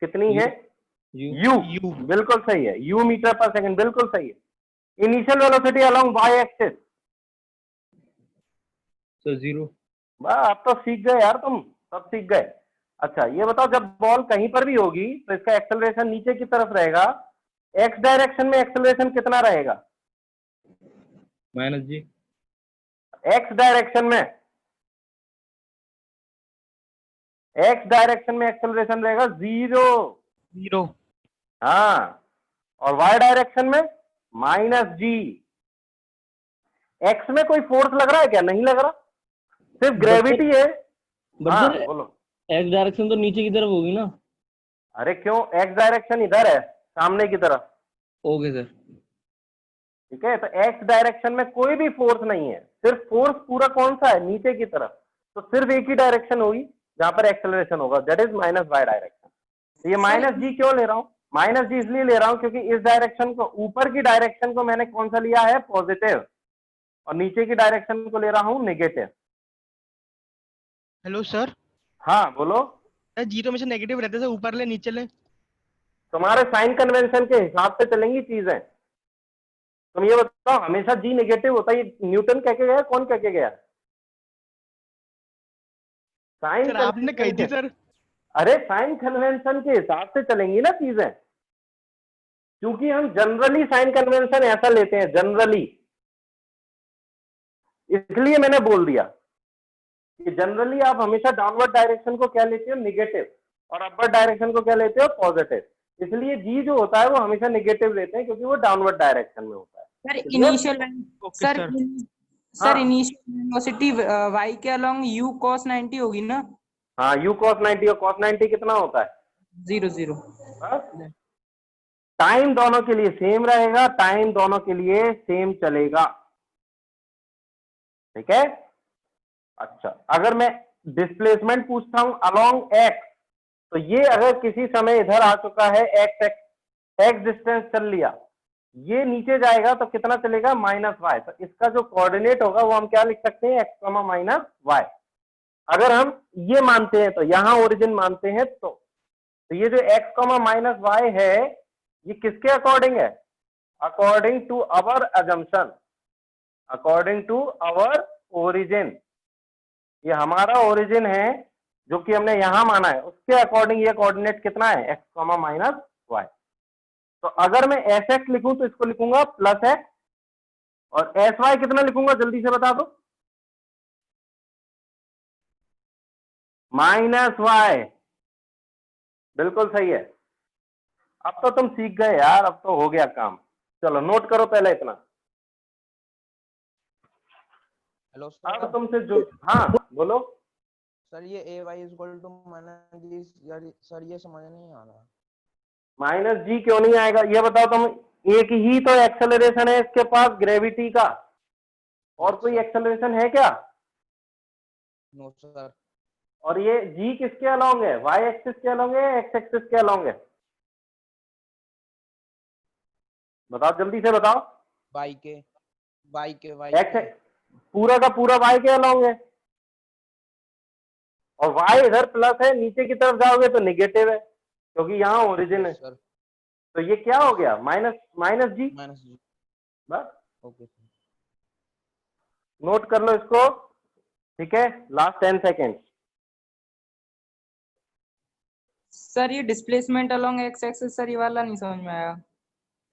कितनी है, u बिल्कुल सही है, u मीटर पर सेकंड बिल्कुल सही है। Initial velocity along y axis, तो 0। अब तो सीख गए यार, तुम सब सीख गए। अच्छा ये बताओ, जब बॉल कहीं पर भी होगी तो इसका एक्सेलरेशन नीचे की तरफ रहेगा, एक्स डायरेक्शन में एक्सेलरेशन कितना रहेगा, -g। एक्स डायरेक्शन में, एक्स डायरेक्शन में एक्सेलरेशन रहेगा 0। हाँ, और वाई डायरेक्शन में -g। एक्स में कोई फोर्स लग रहा है क्या, नहीं लग रहा, सिर्फ ग्रेविटी है। हाँ बोलो, एक्स डायरेक्शन तो नीचे की तरफ होगी ना। अरे क्यों, एक्स डायरेक्शन इधर है सामने की तरफ, ओके सर। ठीक है, तो एक्स डायरेक्शन में कोई भी फोर्स नहीं है, सिर्फ फोर्स पूरा कौन सा है, नीचे की तरफ, तो सिर्फ एक ही डायरेक्शन होगी जहां पर एक्सेलरेशन होगा, दैट इज -y डायरेक्शन। तो ये -g क्यों ले रहा हूं, -g इसलिए ले रहा हूं क्योंकि इस डायरेक्शन को, ऊपर की डायरेक्शन को मैंने कौन सा लिया है, पॉजिटिव, और नीचे की डायरेक्शन को ले रहा हूं नेगेटिव। हेलो सर, हाँ बोलो, जीरो में से नेगेटिव रहते हैं, ऊपर ले नीचे ले। तुम्हारे साइन कन्वेंशन के हिसाब से चलेंगी चीजें। तुम ये बताओ, हमेशा जी नेगेटिव होता है, ये न्यूटन कह के गया, कौन कह के गया, साइन सर आपने कही थी सर। अरे साइन कन्वेंशन के हिसाब से चलेंगी ना चीजें, क्योंकि हम जनरली साइन कन्वेंशन ऐसा लेते हैं जनरली, इसलिए मैंने बोल दिया कि जनरली आप हमेशा डाउनवर्ड डायरेक्शन को क्या लेते हो, नेगेटिव, और अपवर्ड डायरेक्शन को क्या लेते हो, पॉजिटिव। इसलिए जी जो होता है वो हमेशा नेगेटिव लेते हैं क्योंकि वो डाउनवर्ड डायरेक्शन में होता है। Sir initial sir sir. Sir initial velocity y के अलोंग u cos 90 होगी ना। हाँ u cos 90, और cos 90 कितना होता है, 0 टाइम दोनों के लिए सेम रहेगा, टाइम दोनों के लिए सेम चलेगा, ठीक है। अच्छा अगर मैं डिस्प्लेसमेंट पूछता हूं अलोंग एक्स, तो ये अगर किसी समय इधर आ चुका है, एक्स डिस्टेंस चल लिया, ये नीचे जाएगा तो कितना चलेगा, -y, तो इसका जो कोऑर्डिनेट होगा वो हम क्या लिख सकते हैं, x, -y। अगर हम ये मानते हैं तो यहां ओरिजिन मानते हैं, तो ये जो x, -y है ये किसके अकॉर्डिंग है, according to our assumption, according to our origin, ये हमारा ओरिजिन है जो कि हमने यहां माना है, उसके अकॉर्डिंग ये कोऑर्डिनेट कितना है, x, -y। तो अगर मैं एस एक्स लिखूं तो इसको लिखूंगा प्लस एक्स, और एस वाई कितना लिखूंगा जल्दी से बता दो? Minus y. बिल्कुल सही है। अब तो तुम सीख गए यार, अब तो हो गया काम। चलो नोट करो पहले इतना। हेलो अब सर। तुमसे जो, हाँ बोलो। सर ये a y equal to minus g, sir ये समझ नहीं आ रहा। माइनस जी क्यों नहीं आएगा ये बताओ तुम? एक ही तो एक्सेलरेशन है इसके पास, ग्रेविटी का। और कोई एक्सेलरेशन है क्या? No sir. और ये जी किसके अलोंग है? वाई एक्सिस के अलोंग है, एक्स एक्सिस के अलोंग है? बताओ जल्दी से बताओ। वाई के एक्स पूरा का पूरा वाई के अलोंग है, और वाई इधर प्लस है, नीचे की तरफ जाओगे तो निगेटिव है क्योंकि यहाँ ओरिजिन है। सर। तो ये क्या हो गया? माइनस माइनस जी। बस ओके। नोट कर लो इसको, ठीक है? Last 10 second. सर ये displacement along x axis, sir ये वाला नहीं समझ में आया।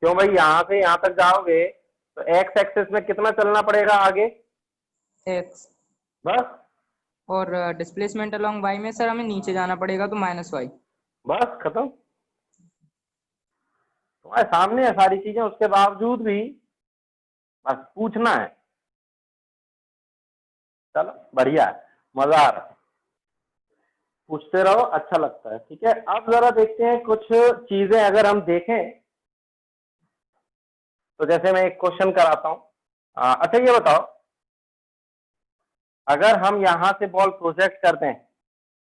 क्यों भाई? यहाँ से यहाँ तक जाओगे तो एक्स एक्सिस में कितना चलना पड़ेगा आगे? एक्स। बस। और डिस्प्लेसमेंट अलोंग वाई में सर हमें नीचे जाना पड़ेगा तो माइनस वाई। बस खत्म। तुम्हारे सामने है सारी चीजें, उसके बावजूद भी बस पूछना है। चलो बढ़िया है, मजा आ रहा है, पूछते रहो, अच्छा लगता है। ठीक है, अब जरा देखते हैं कुछ चीजें। अगर हम देखें तो जैसे मैं एक क्वेश्चन कराता हूं। अच्छा ये बताओ, अगर हम यहां से बॉल प्रोजेक्ट करते हैं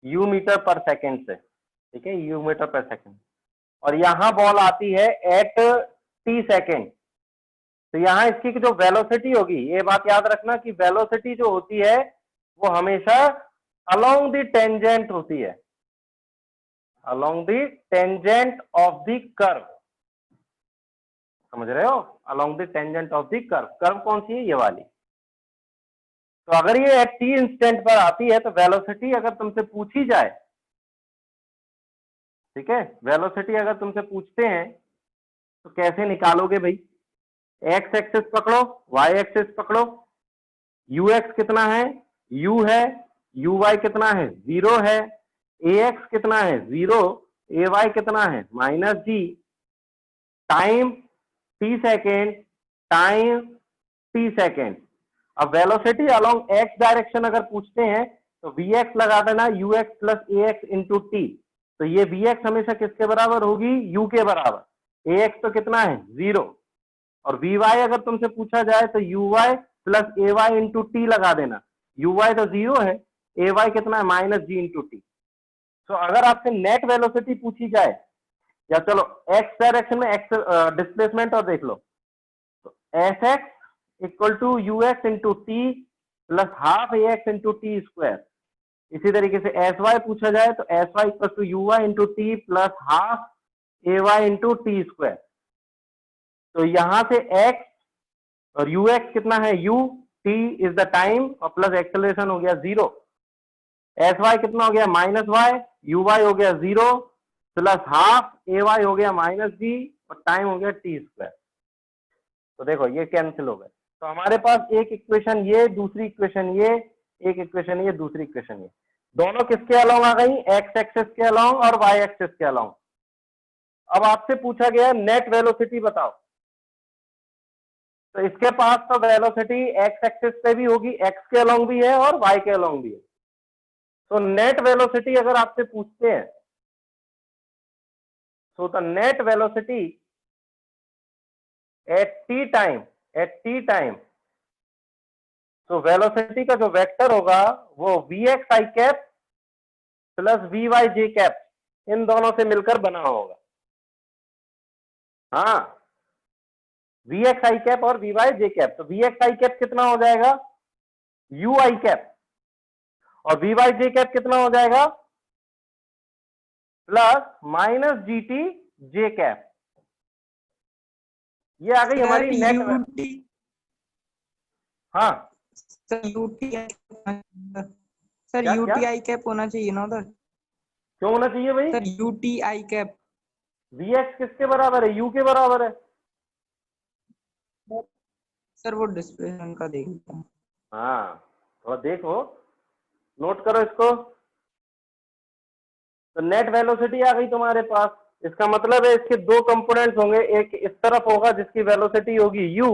यू मीटर पर सेकेंड से, ठीक है, यू मीटर पर सेकेंड, और यहां बॉल आती है एट टी सेकेंड, तो यहां इसकी जो वेलोसिटी होगी, ये बात याद रखना कि वेलोसिटी जो होती है वो हमेशा अलोंग द टेंजेंट होती है, along the tangent of the curve. समझ रहे हो? Along the tangent of the curve. Curve कौन सी है? ये वाली। तो अगर ये एट टी इंस्टेंट पर आती है तो वेलोसिटी अगर तुमसे पूछी जाए, ठीक है, वेलोसिटी अगर तुमसे पूछते हैं तो कैसे निकालोगे भाई? एक्स एक्सिस पकड़ो, वाई एक्सिस पकड़ो, यू एक्स कितना है? यू है, यू वाई कितना है? 0 है, ए एक्स कितना है? 0, ए वाई कितना है? Minus g, time t second, time t second. अब वेलोसिटी अलोंग एक्स डायरेक्शन अगर पूछते हैं तो वी एक्स लगा देना, u x plus a x into t. तो ये वी एक्स हमेशा किसके बराबर होगी? यू के बराबर। ए एक्स तो कितना है? 0। और वी वाई अगर तुमसे पूछा जाए तो u y plus a y into t लगा देना। यू वाई तो 0 है, ए वाई कितना है? Minus g into t. तो अगर आपसे नेट वेलोसिटी पूछी जाए, या चलो एक्स डायरेक्शन में एक्स डिस्प्लेसमेंट और देख लो, तो S x equal to u x into t plus half a x into t square. इसी तरीके से एस वाई पूछा जाए तो s y equal to u y into t plus half a y into t square. तो यहां से x और यू एक्स कितना है? u, t is the time, और प्लस एक्सेलरेशन हो गया 0। एस वाई कितना हो गया? माइनस वाई, यू वाई हो गया 0 प्लस हाफ ए वाई हो गया माइनस जी, और टाइम हो गया टी स्क्वायर। तो देखो ये कैंसिल हो गए। तो हमारे पास एक इक्वेशन ये, दूसरी इक्वेशन ये, एक इक्वेशन ये, दूसरी इक्वेशन ये, दोनों किसके अलोंग आ गई? एक्स एक्सिस के अलोंग और वाई एक्सिस के अलोंग। अब आपसे पूछा गया नेट वेलोसिटी बताओ, तो इसके पास तो वेलोसिटी एक्स एक्सिस पे भी होगी, एक्स के अलोंग भी है और वाई के अलोंग भी है। तो नेट वेलोसिटी अगर आपसे पूछते हैं, so the net velocity at t time, तो वेलोसिटी का जो वेक्टर होगा वो vx i cap plus vy j cap, इन दोनों से मिलकर बना होगा। हाँ, vx i कैप और vy j कैप। तो vx i कैप कितना हो जाएगा? u i कैप, और vy j कैप कितना हो जाएगा? Plus minus g t j cap. ये आ गई हमारी नेट। हाँ सर यूटीआई, सर क्या? यूटीआई कैप होना चाहिए ना उधर? क्यों होना चाहिए भाई? Sir UTI cap. Vx किसके बराबर है? u के बराबर है। सर वो डिस्प्लेसमेंट का देख लेते हैं। हाँ, थोड़ा देखो, नोट करो इसको। तो नेट वेलोसिटी आ गई तुम्हारे पास। इसका मतलब है इसके दो कंपोनेंट्स होंगे, एक इस तरफ होगा जिसकी वेलोसिटी होगी u,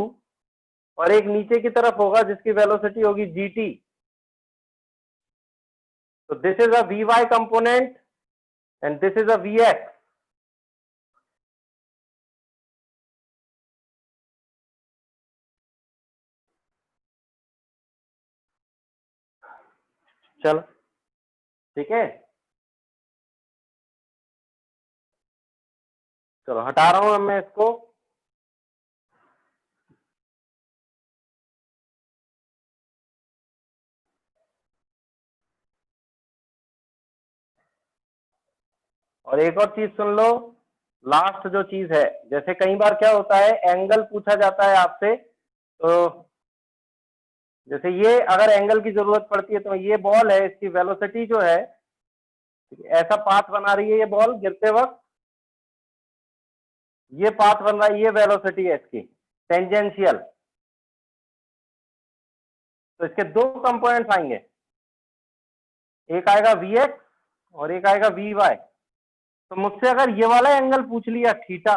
और एक नीचे की तरफ होगा जिसकी वेलोसिटी होगी gt। तो this is a vy component and this is a vx। चलो ठीक है, चलो हटा रहा हूं अब मैं इसको। और एक और चीज सुन लो, लास्ट जो चीज है, जैसे कई बार क्या होता है, एंगल पूछा जाता है आपसे, तो जैसे ये अगर एंगल की जरूरत पड़ती है, तो ये बॉल है, इसकी वेलोसिटी जो है, ऐसा पाथ बना रही है ये बॉल गिरते वक्त, ये पाथ बन रहा है, ये वेलोसिटी है इसकी टेंजेंशियल। तो इसके दो कंपोनेंट्स आएंगे, एक आएगा vx और एक आएगा vy। तो मुझसे अगर ये वाला एंगल पूछ लिया थीटा,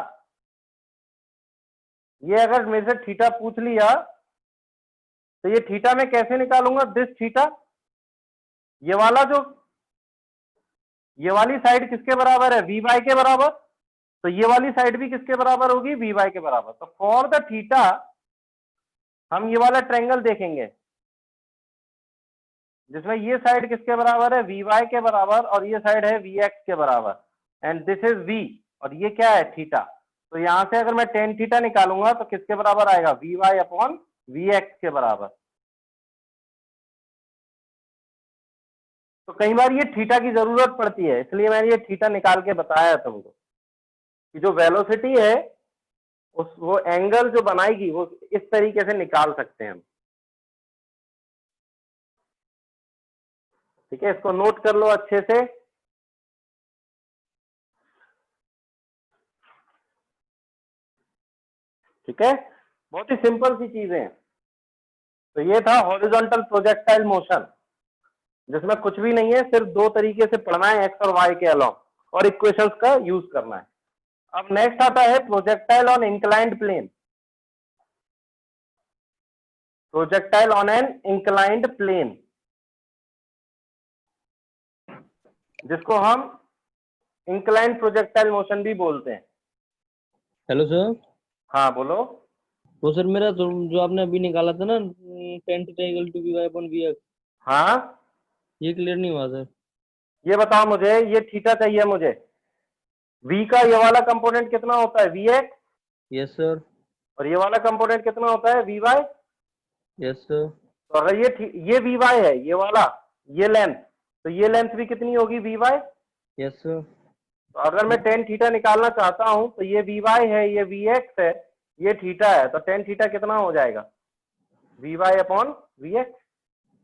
ये अगर मेरे से थीटा पूछ लिया, तो ये थीटा मैं कैसे निकालूंगा? दिस थीटा, ये वाला जो, ये वाली साइड किसके बराबर है? vy के बराबर। तो ये वाली साइड भी किसके बराबर होगी? vy के बराबर। तो फॉर द थीटा हम ये वाला ट्रायंगल देखेंगे जिसमें ये साइड किसके बराबर है? vy के बराबर, और ये साइड है vx के बराबर, एंड दिस इज v, और ये क्या है? थीटा। तो यहां से अगर मैं टेन थीटा निकालूंगा तो किसके बराबर आएगा? vy अपॉन vx के बराबर। तो कई बार ये थीटा की जरूरत पड़ती है, इसलिए मैंने ये थीटा निकाल के बताया तुमको कि जो वेलोसिटी है उस वो एंगल जो बनाएगी वो इस तरीके से निकाल सकते हैं हम। ठीक है, इसको नोट कर लो अच्छे से। ठीक है, बहुत ही सिंपल सी चीजें हैं। तो ये था हॉरिजॉन्टल प्रोजेक्टाइल मोशन, जिसमें कुछ भी नहीं है, सिर्फ दो तरीके से पढ़ना है, एक्स और वाई के अलोंग, और इक्वेशंस का यूज करना है। अब नेक्स्ट आता है projectile on inclined plane. Projectile on an inclined plane, जिसको हम इंक्लाइंड प्रोजेक्टाइल मोशन भी बोलते हैं। Hello sir. हाँ बोलो। तो सर मेरा जो आपने अभी निकाला था ना, tan theta equal to vy upon vx, हाँ, ये क्लियर नहीं हुआ सर। ये बताओ मुझे, ये थीटा चाहिए मुझे, v का ये वाला कंपोनेंट कितना होता है? vx। Yes sir. और ये वाला कंपोनेंट कितना होता है? vy। Yes sir. तो अगर ये vy है, ये वाला, ये लेंथ, तो ये लेंथ भी कितनी होगी? vy। Yes sir. तो अगर मैं टेन थीटा निकालना चाहता हूं, तो ये vy है, ये vx है, ये थीटा है, तो टेन थीटा कितना हो जाएगा? vy upon vx।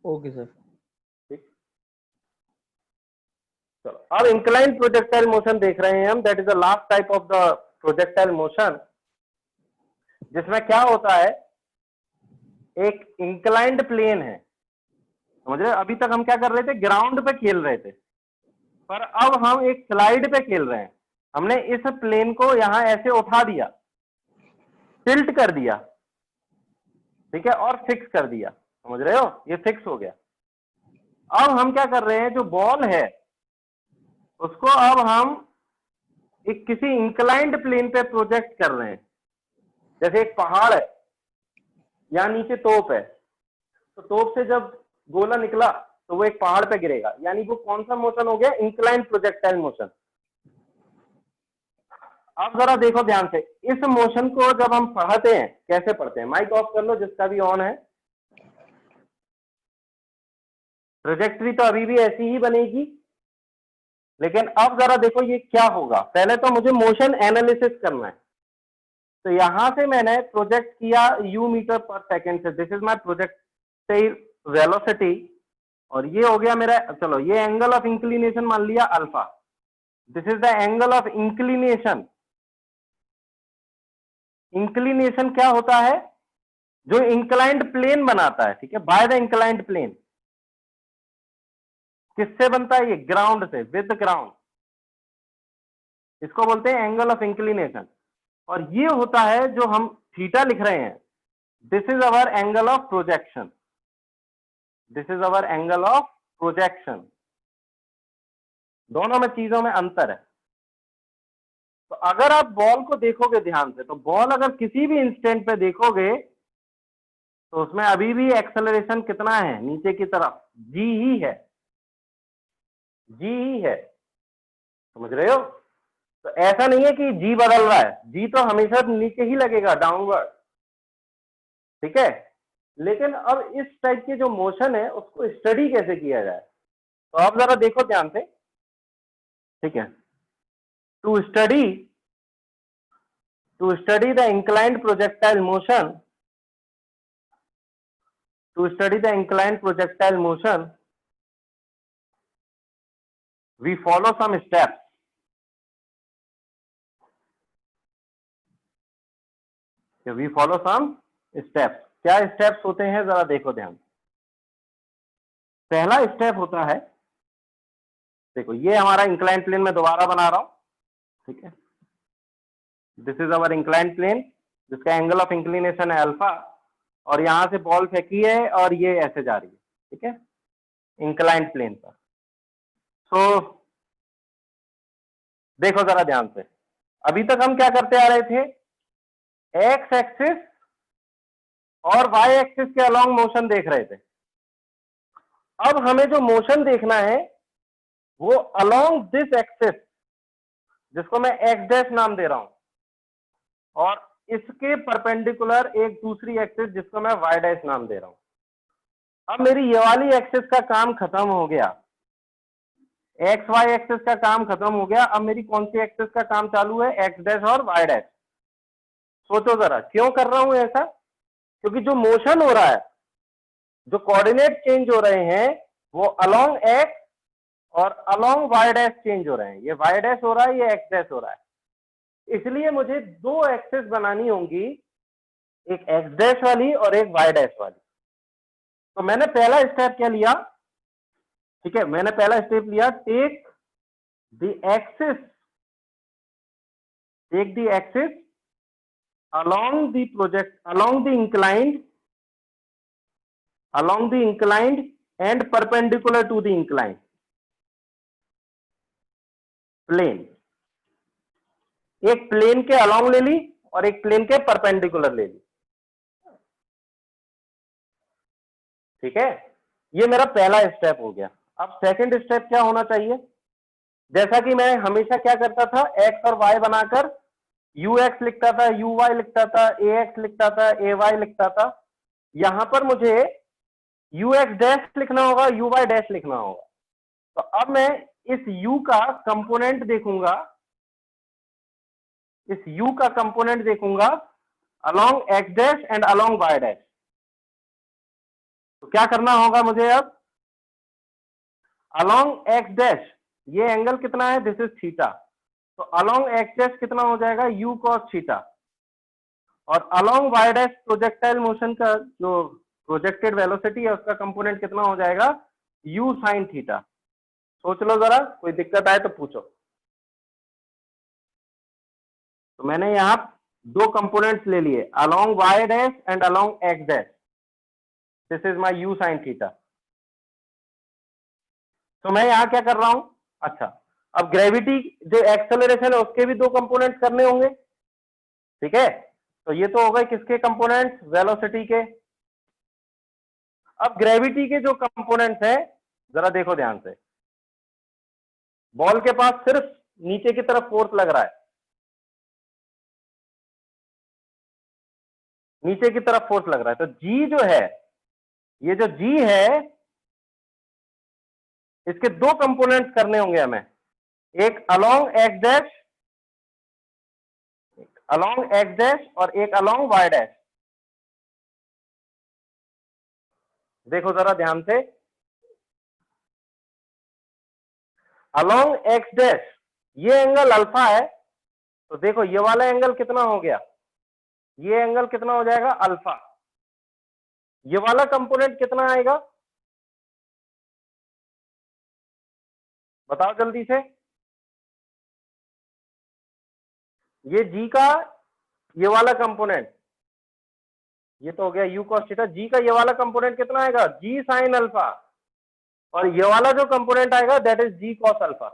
Okay sir. ठीक, चलो अब इंक्लाइंड प्रोजेक्टाइल मोशन देख रहे हैं हम। That is the last type of the projectile motion, जिसमें क्या होता है, एक इंक्लाइंड प्लेन है, समझ रहे हो? अभी तक हम क्या कर रहे थे? ग्राउंड पे खेल रहे थे, पर अब हम एक स्लाइड पे खेल रहे हैं। हमने इस प्लेन को यहां ऐसे उठा दिया, टिल्ट कर दिया, ठीक है, और फिक्स कर दिया, समझ रहे हो? ये फिक्स हो गया। अब हम क्या कर रहे हैं, जो बॉल है उसको अब हम एक किसी इंक्लाइंड प्लेन पे प्रोजेक्ट कर रहे हैं। जैसे एक पहाड़ है, या नीचे तोप है, तो तोप से जब गोला निकला तो वो एक पहाड़ पे गिरेगा, यानी वो कौन सा मोशन हो गया? Inclined projectile motion. अब जरा देखो ध्यान से, इस मोशन को जब हम पढ़ाते हैं, कैसे पढ़ते हैं? माइक ऑफ कर लो जिसका भी ऑन है। ट्रेजेक्टरी तो अभी भी ऐसी ही बनेगी, लेकिन अब जरा देखो ये क्या होगा। पहले तो मुझे मोशन एनालिसिस करना है, तो यहां से मैंने प्रोजेक्ट किया u मीटर पर सेकेंड से, this is my projectile velocity, और ये हो गया मेरा, चलो ये एंगल ऑफ इंक्लिनेशन मान लिया alpha, this is the angle of inclination, inclination क्या होता है? जो इंक्लाइंड प्लेन बनाता है, ठीक है, बाय द इंक्लाइंड प्लेन। किससे बनता है ये? ग्राउंड से, विद ग्राउंड। इसको बोलते हैं एंगल ऑफ इंक्लिनेशन। और ये होता है जो हम थीटा लिख रहे हैं, this is our angle of projection. This is our angle of projection. दोनों में चीजों में अंतर है। तो अगर आप बॉल को देखोगे ध्यान से, तो बॉल अगर किसी भी इंस्टेंट पे देखोगे तो उसमें अभी भी एक्सेलरेशन कितना है? नीचे की तरफ जी ही है, जी ही है। समझ रहे हो? तो ऐसा नहीं है कि जी बदल रहा है, जी तो हमेशा नीचे ही लगेगा, डाउनवर्ड, ठीक है। लेकिन अब इस टाइप के जो मोशन है उसको स्टडी कैसे किया जाए, तो आप जरा देखो ध्यान से, ठीक है। To study the inclined projectile motion, to study the inclined projectile motion, we follow some steps. We follow some steps. क्या स्टेप्स होते हैं जरा देखो ध्यान। पहला स्टेप होता है, देखो ये हमारा इंक्लाइंड प्लेन में दोबारा बना रहा हूं, ठीक है। This is our inclined plane जिसका एंगल ऑफ इंक्लिनेशन है अल्फा, और यहां से बॉल फेंकी है और ये ऐसे जा रही है, ठीक है, इंक्लाइंड प्लेन पर। सो देखो जरा ध्यान से, अभी तक हम क्या करते आ रहे थे? एक्स एक्सिस और वाई एक्सिस के अलोंग मोशन देख रहे थे। अब हमें जो मोशन देखना है वो अलोंग दिस एक्सिस, जिसको मैं एक्स डैश नाम दे रहा हूं, और इसके परपेंडिकुलर एक दूसरी एक्सिस जिसको मैं वाई डैश नाम दे रहा हूं। अब मेरी ये वाली एक्सिस का काम खत्म हो गया, एक्स वाई एक्सिस का काम खत्म हो गया। अब मेरी कौन सी एक्सिस का काम चालू है? एक्स डैश और वाई डैश। सोचो जरा, क्यों कर रहा हूं ऐसा? क्योंकि जो मोशन हो रहा है, जो कोऑर्डिनेट चेंज हो रहे हैं, वो अलोंग एक्स और अलोंग वाई डैश चेंज हो रहे हैं। ये वाई डैश हो रहा है, ये एक्स डैश हो रहा है। इसलिए मुझे दो एक्सिस बनानी होंगी, एक एक्स डैश वाली और एक वाई डैश वाली। तो मैंने पहला स्टेप क्या लिया? ठीक है, मैंने पहला स्टेप लिया, take the axis along the inclined and perpendicular to the inclined plane। एक प्लेन के अलोंग ले ली और एक प्लेन के परपेंडिकुलर ले ली, ठीक है। ये मेरा पहला स्टेप हो गया। अब सेकंड स्टेप क्या होना चाहिए? जैसा कि मैं हमेशा क्या करता था, एक्स और वाई बनाकर यू एक्स लिखता था, यू वाई लिखता था, ए एक्स लिखता था, ए वाई लिखता था। यहां पर मुझे यू एक्स डैश लिखना होगा, यू वाई डैश लिखना होगा। तो अब मैं इस u का कंपोनेंट देखूंगा, इस u का कंपोनेंट देखूंगा along x dash and along y dash. तो क्या करना होगा मुझे अब? अलोंग एक्स डैश ये एंगल कितना है? This is theta. तो अलोंग एक्स डैश कितना हो जाएगा? u cos theta. और along y dash projectile motion का जो प्रोजेक्टेड वेलोसिटी है उसका कंपोनेंट कितना हो जाएगा? u sin theta. सोच लो जरा, कोई दिक्कत आए तो पूछो। तो मैंने यहां दो कंपोनेंट्स ले लिए, along y dash and along x dash. This is my u sin theta. तो मैं यहां क्या कर रहा हूं? अच्छा, अब ग्रेविटी जो एक्सेलरेशन है उसके भी दो कंपोनेंट्स करने होंगे, ठीक है। तो ये तो हो गए किसके कंपोनेंट्स? वेलोसिटी के। अब ग्रेविटी के जो कंपोनेंट्स हैं जरा देखो ध्यान से, बॉल के पास सिर्फ नीचे की तरफ फोर्स लग रहा है, नीचे की तरफ फोर्स लग रहा है। तो जी जो है, ये जो जी है, इसके दो कंपोनेंट्स करने होंगे हमें, एक अलोंग एक्स डैश और एक अलोंग वाई डैश। देखो जरा ध्यान से, अलोंग एक्स डैश ये एंगल अल्फा है, तो देखो ये वाला एंगल कितना हो गया? ये एंगल कितना हो जाएगा अल्फा। ये वाला कंपोनेंट कितना आएगा बताओ जल्दी से। ये जी का ये वाला कंपोनेंट, ये तो हो गया यू कॉस थीटा, जी का ये वाला कंपोनेंट कितना आएगा जी साइन अल्फा, और ये वाला जो कंपोनेंट आएगा that is g cos alpha.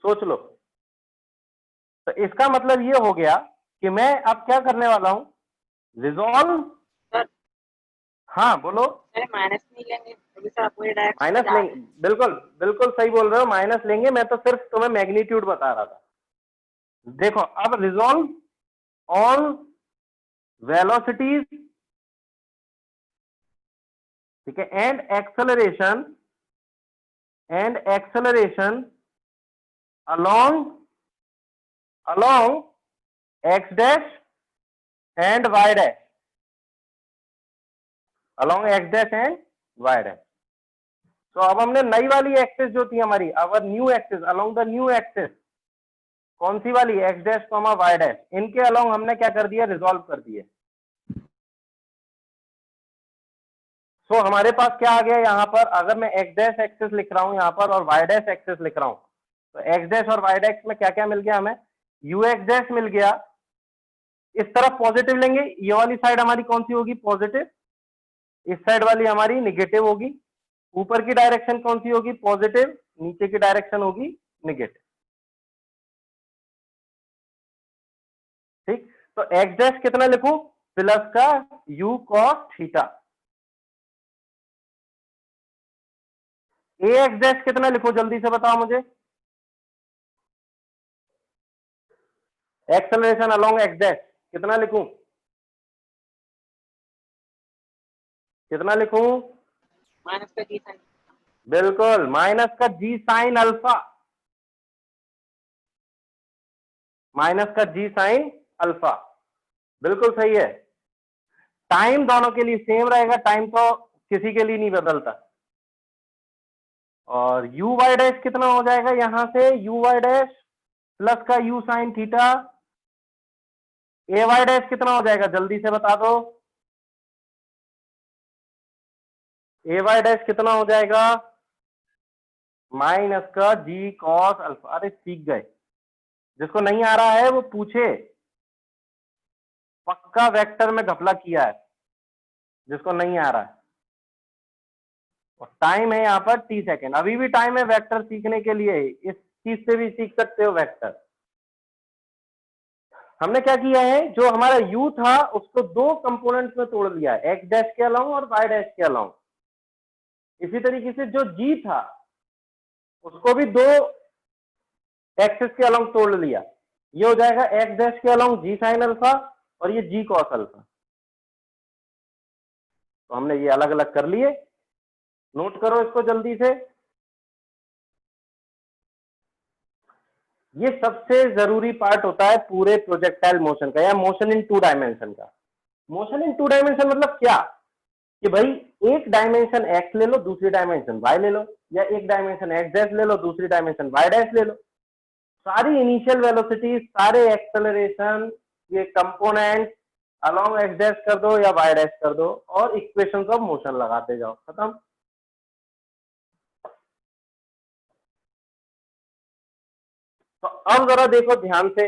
सोच लो। तो इसका मतलब ये हो गया कि मैं अब क्या करने वाला हूं, रिजॉल्व। सर हाँ बोलो। सर माइनस नहीं लेंगे अभी सर, आपको ये डायरेक्ट माइनस लेंगे, बिल्कुल बिल्कुल सही बोल रहे हो, माइनस लेंगे, मैं तो सिर्फ तुम्हें मैग्नीट्यूड बता रहा था। देखो अब रिजॉल्व ऑल वेलोसिटीज, ठीक है, and acceleration along x dash and y dash, along x dash and y dash। तो अब हमने नई वाली एक्सिस जो थी हमारी, our new axis, along the new axis, कौन सी वाली x dash comma y dash, इनके अलोंग हमने क्या कर दिया रिजॉल्व कर दिए। सो हमारे पास क्या आ गया यहाँ पर, अगर मैं x डैश एक्सिस लिख रहा हूं यहाँ पर और y डैश एक्सिस लिख रहा हूं, तो x डैश और y डैश में क्या क्या मिल गया हमें, ux डैश मिल गया। इस तरफ पॉजिटिव लेंगे, ये वाली साइड हमारी कौन सी होगी पॉजिटिव, इस साइड वाली हमारी निगेटिव होगी। ऊपर की डायरेक्शन कौन सी होगी पॉजिटिव, नीचे की डायरेक्शन होगी निगेटिव। ठीक, तो x डैश कितना लिखूं, प्लस का u cos theta. ax dash कितना लिखूं जल्दी से बताओ मुझे, एक्सेलरेशन अलोंग x डैश कितना लिखूं, कितना लिखूं, माइनस का जी साइन, बिल्कुल माइनस का जी साइन अल्फा, माइनस का जी साइन अल्फा, बिल्कुल सही है। टाइम दोनों के लिए सेम रहेगा, टाइम तो किसी के लिए नहीं बदलता। और यू वाई डैश कितना हो जाएगा यहां से, यू वाई डैश प्लस का u sine theta, a y dash कितना हो जाएगा जल्दी से बता दो, ए वाई डैश कितना हो जाएगा माइनस का जी कॉस अल्फा। अरे सीख गए, जिसको नहीं आ रहा है वो पूछे, पक्का वेक्टर में घपला किया है जिसको नहीं आ रहा है। और टाइम है यहाँ पर t सेकेंड, अभी भी टाइम है वेक्टर सीखने के लिए, इस चीज से भी सीख सकते हो वेक्टर। हमने क्या किया है, जो हमारा u था उसको दो कंपोनेंट्स में तोड़ लिया है, x डैश के अलाउंग और y डैश के अलाउंग। इसी तरीके से जो g था उसको भी दो एक्सिस के अलाउंग तोड़ लिया, ये हो जाएगा x डैश के अलाउंग g साइन अल्फा और ये g कॉस अल्फा। तो हमने ये अलग अलग कर लिए, नोट करो इसको जल्दी से। ये सबसे जरूरी पार्ट होता है पूरे प्रोजेक्टाइल मोशन का, या मोशन इन टू डायमेंशन का। मोशन इन टू डायमेंशन मतलब क्या, कि भाई एक डायमेंशन x ले लो, दूसरी डायमेंशन y ले लो, या एक डायमेंशन x डैश ले लो, दूसरी डायमेंशन y डैश ले लो। सारी इनिशियल वेलोसिटी, सारे एक्सेलरेशन, ये कंपोनेंट अलोंग x डैश कर दो या y डैश कर दो और इक्वेशंस ऑफ मोशन लगाते जाओ, खत्म। तो अब जरा देखो ध्यान से,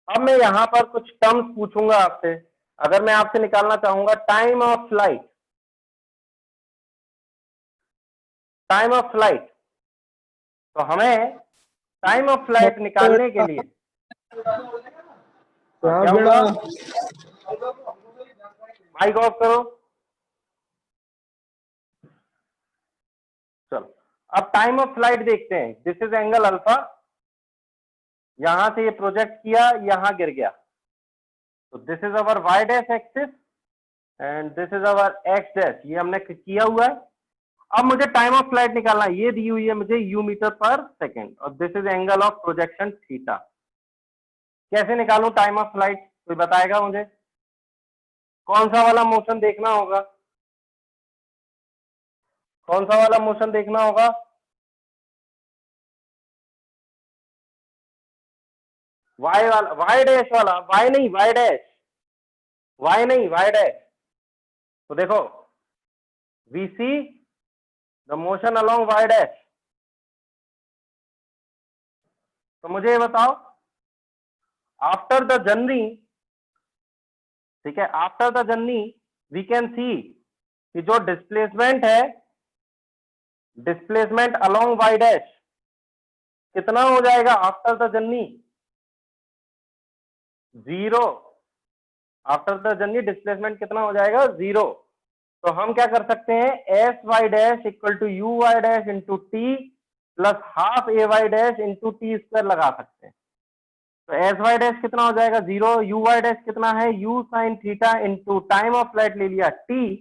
अब मैं यहां पर कुछ टर्म्स पूछूंगा आपसे। अगर मैं आपसे निकालना चाहूंगा time of flight, time of flight, तो हमें टाइम ऑफ फ्लाइट निकालने के लिए क्या होगा, माइक ऑफ करो। चलो अब टाइम ऑफ फ्लाइट देखते हैं। दिस इज एंगल अल्फा, यहां से ये प्रोजेक्ट किया, यहां गिर गया, तो this is our y dash axis and this is our x dash, ये हमने किया हुआ है। अब मुझे टाइम ऑफ फ्लाइट निकालना है, ये दी हुई है मुझे यू मीटर पर सेकेंड, और this is angle of projection theta. कैसे निकालूं टाइम ऑफ फ्लाइट, कोई बताएगा मुझे, कौन सा वाला मोशन देखना होगा, कौन सा वाला मोशन देखना होगा, वाई वाला, वाई डैश वाला, वाई नहीं वाई डैश, वाई नहीं वाई डैश। तो देखो we see the motion along y dash. तो मुझे ये बताओ आफ्टर द जर्नी, ठीक है, after the journey we can see कि जो डिस्प्लेसमेंट है, डिस्प्लेसमेंट अलोंग वाई डैश कितना हो जाएगा after the journey? 0। After the journey displacement कितना हो जाएगा? 0। तो हम क्या कर सकते हैं, s y dash equal to u y dash into t plus half a y dash into t square लगा सकते हैं। तो एस वाई डैश कितना हो जाएगा? 0। यू वाई डैश कितना है? You sine theta into time of flight ले लिया टी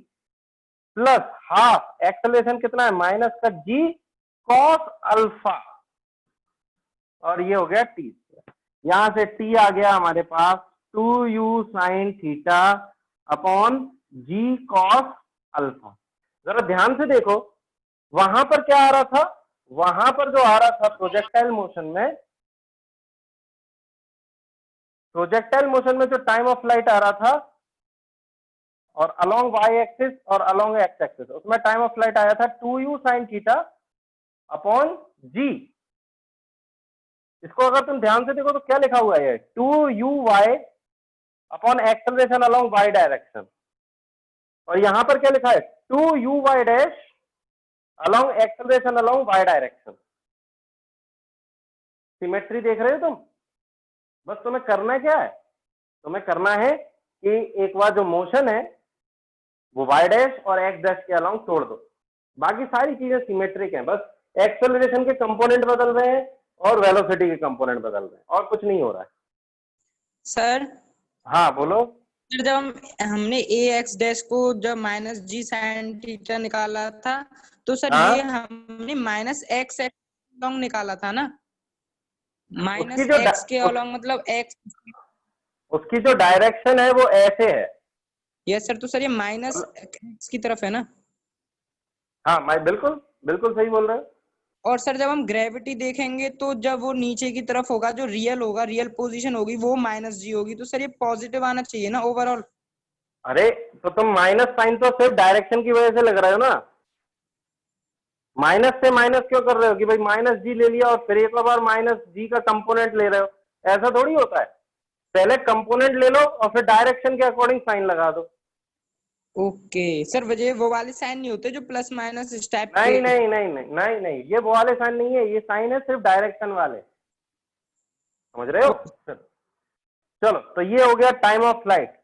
प्लस हाफ एक्सेलरेशन कितना है? माइनस का जी कॉस अल्फा, और ये हो गया टी। यहां से टी आ गया हमारे पास 2u sine theta upon g cos alpha. जरा ध्यान से देखो वहां पर क्या आ रहा था, वहां पर जो आ रहा था प्रोजेक्टाइल मोशन में, प्रोजेक्टाइल मोशन में जो टाइम ऑफ फ्लाइट आ रहा था और अलोंग वाई एक्सिस और अलोंग एक्स एक्सिस, उसमें टाइम ऑफ फ्लाइट आया था 2u साइन थीटा अपॉन जी। इसको अगर तुम ध्यान से देखो तो क्या लिखा हुआ है? 2u अपॉन एक्सेलरेशन अलोंग वाई डायरेक्शन, और यहां पर क्या लिखा है? 2u dash along acceleration along y direction. Symmetry देख रहे हो तुम? बस तुम्हें करना क्या है, तुम्हें करना है कि एक बार जो मोशन है वो वाई डैश और एक्स डैश के अलोंग छोड़ दो, बाकी सारी चीजें सिमेट्रिक हैं। बस एक्सेलरेशन के कंपोनेंट बदल रहे हैं और वेलोसिटी के कंपोनेंट बदल रहे हैं, और कुछ नहीं हो रहा है। सर हाँ बोलो। सर जब हमने ए एक्स डैश को जब माइनस जी साइन थीटा निकाला था, तो सर हाँ? ये हमने माइनस एक्स अलोंग निकाला था ना, माइनस उसकी जो एक्स के अलोंग मतलब एक्स। उसकी जो डायरेक्शन है वो ऐसे है। यस सर, तो सर ये माइनस एक्स की तरफ है ना? हाँ मैं बिल्कुल बिल्कुल सही बोल रहे हो। और सर जब हम ग्रेविटी देखेंगे तो जब वो नीचे की तरफ होगा, जो रियल होगा, रियल पोजीशन होगी, वो माइनस जी होगी, तो सर ये पॉजिटिव आना चाहिए ना ओवरऑल। अरे तो तुम माइनस साइन तो सिर्फ डायरेक्शन की वजह से लग रहे हो ना, माइनस से माइनस क्यों कर रहे हो कि भाई माइनस जी ले लिया और फिर एक बार माइनस जी का कंपोनेंट ले रहे हो? ऐसा थोड़ी होता है, पहले कंपोनेंट ले लो और फिर डायरेक्शन के अकॉर्डिंग साइन लगा दो। ओके सर, वजह वो वाले साइन नहीं होते जो प्लस माइनस इस टाइप नहीं के? नहीं नहीं नहीं नहीं नहीं, ये वो वाले साइन नहीं है, ये साइन है सिर्फ डायरेक्शन वाले, समझ रहे हो? चलो तो ये हो गया time of flight.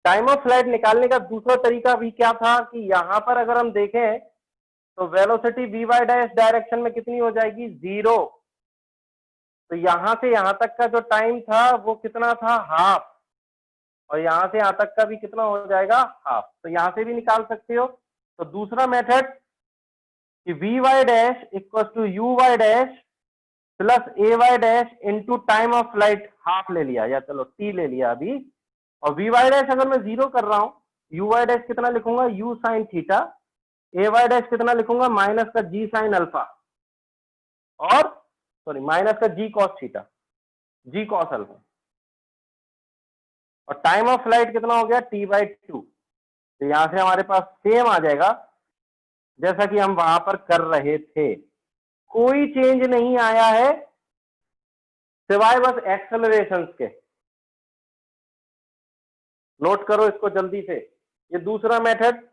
Time of flight निकालने का दूसरा तरीका भी क्या था कि यहां पर अगर हम देखें तो velocity v y dash direction में कितनी हो जाएगी? 0। तो यहां से यहां तक का जो टाइम था वो कितना था? हाफ, और यहां से यहां तक का भी कितना हो जाएगा? हाफ। तो यहां से भी निकाल सकते हो। तो दूसरा मेथड कि v y dash equal to u y dash plus a y dash into time of flight half ले लिया, या चलो टी ले लिया अभी, और वी वाई डैश अगर मैं 0 कर रहा हूं, यू वाई डैश कितना लिखूंगा? U sine theta, a y dash कितना लिखूंगा? माइनस का जी साइन अल्फा, और सॉरी माइनस का g cos theta, g cos alpha, और टाइम ऑफ फ्लाइट कितना हो गया? t/2। तो यहां से हमारे पास सेम आ जाएगा जैसा कि हम वहां पर कर रहे थे, कोई चेंज नहीं आया है सिवाय बस एक्सेलरेशन के। नोट करो इसको जल्दी से। ये दूसरा मेथड,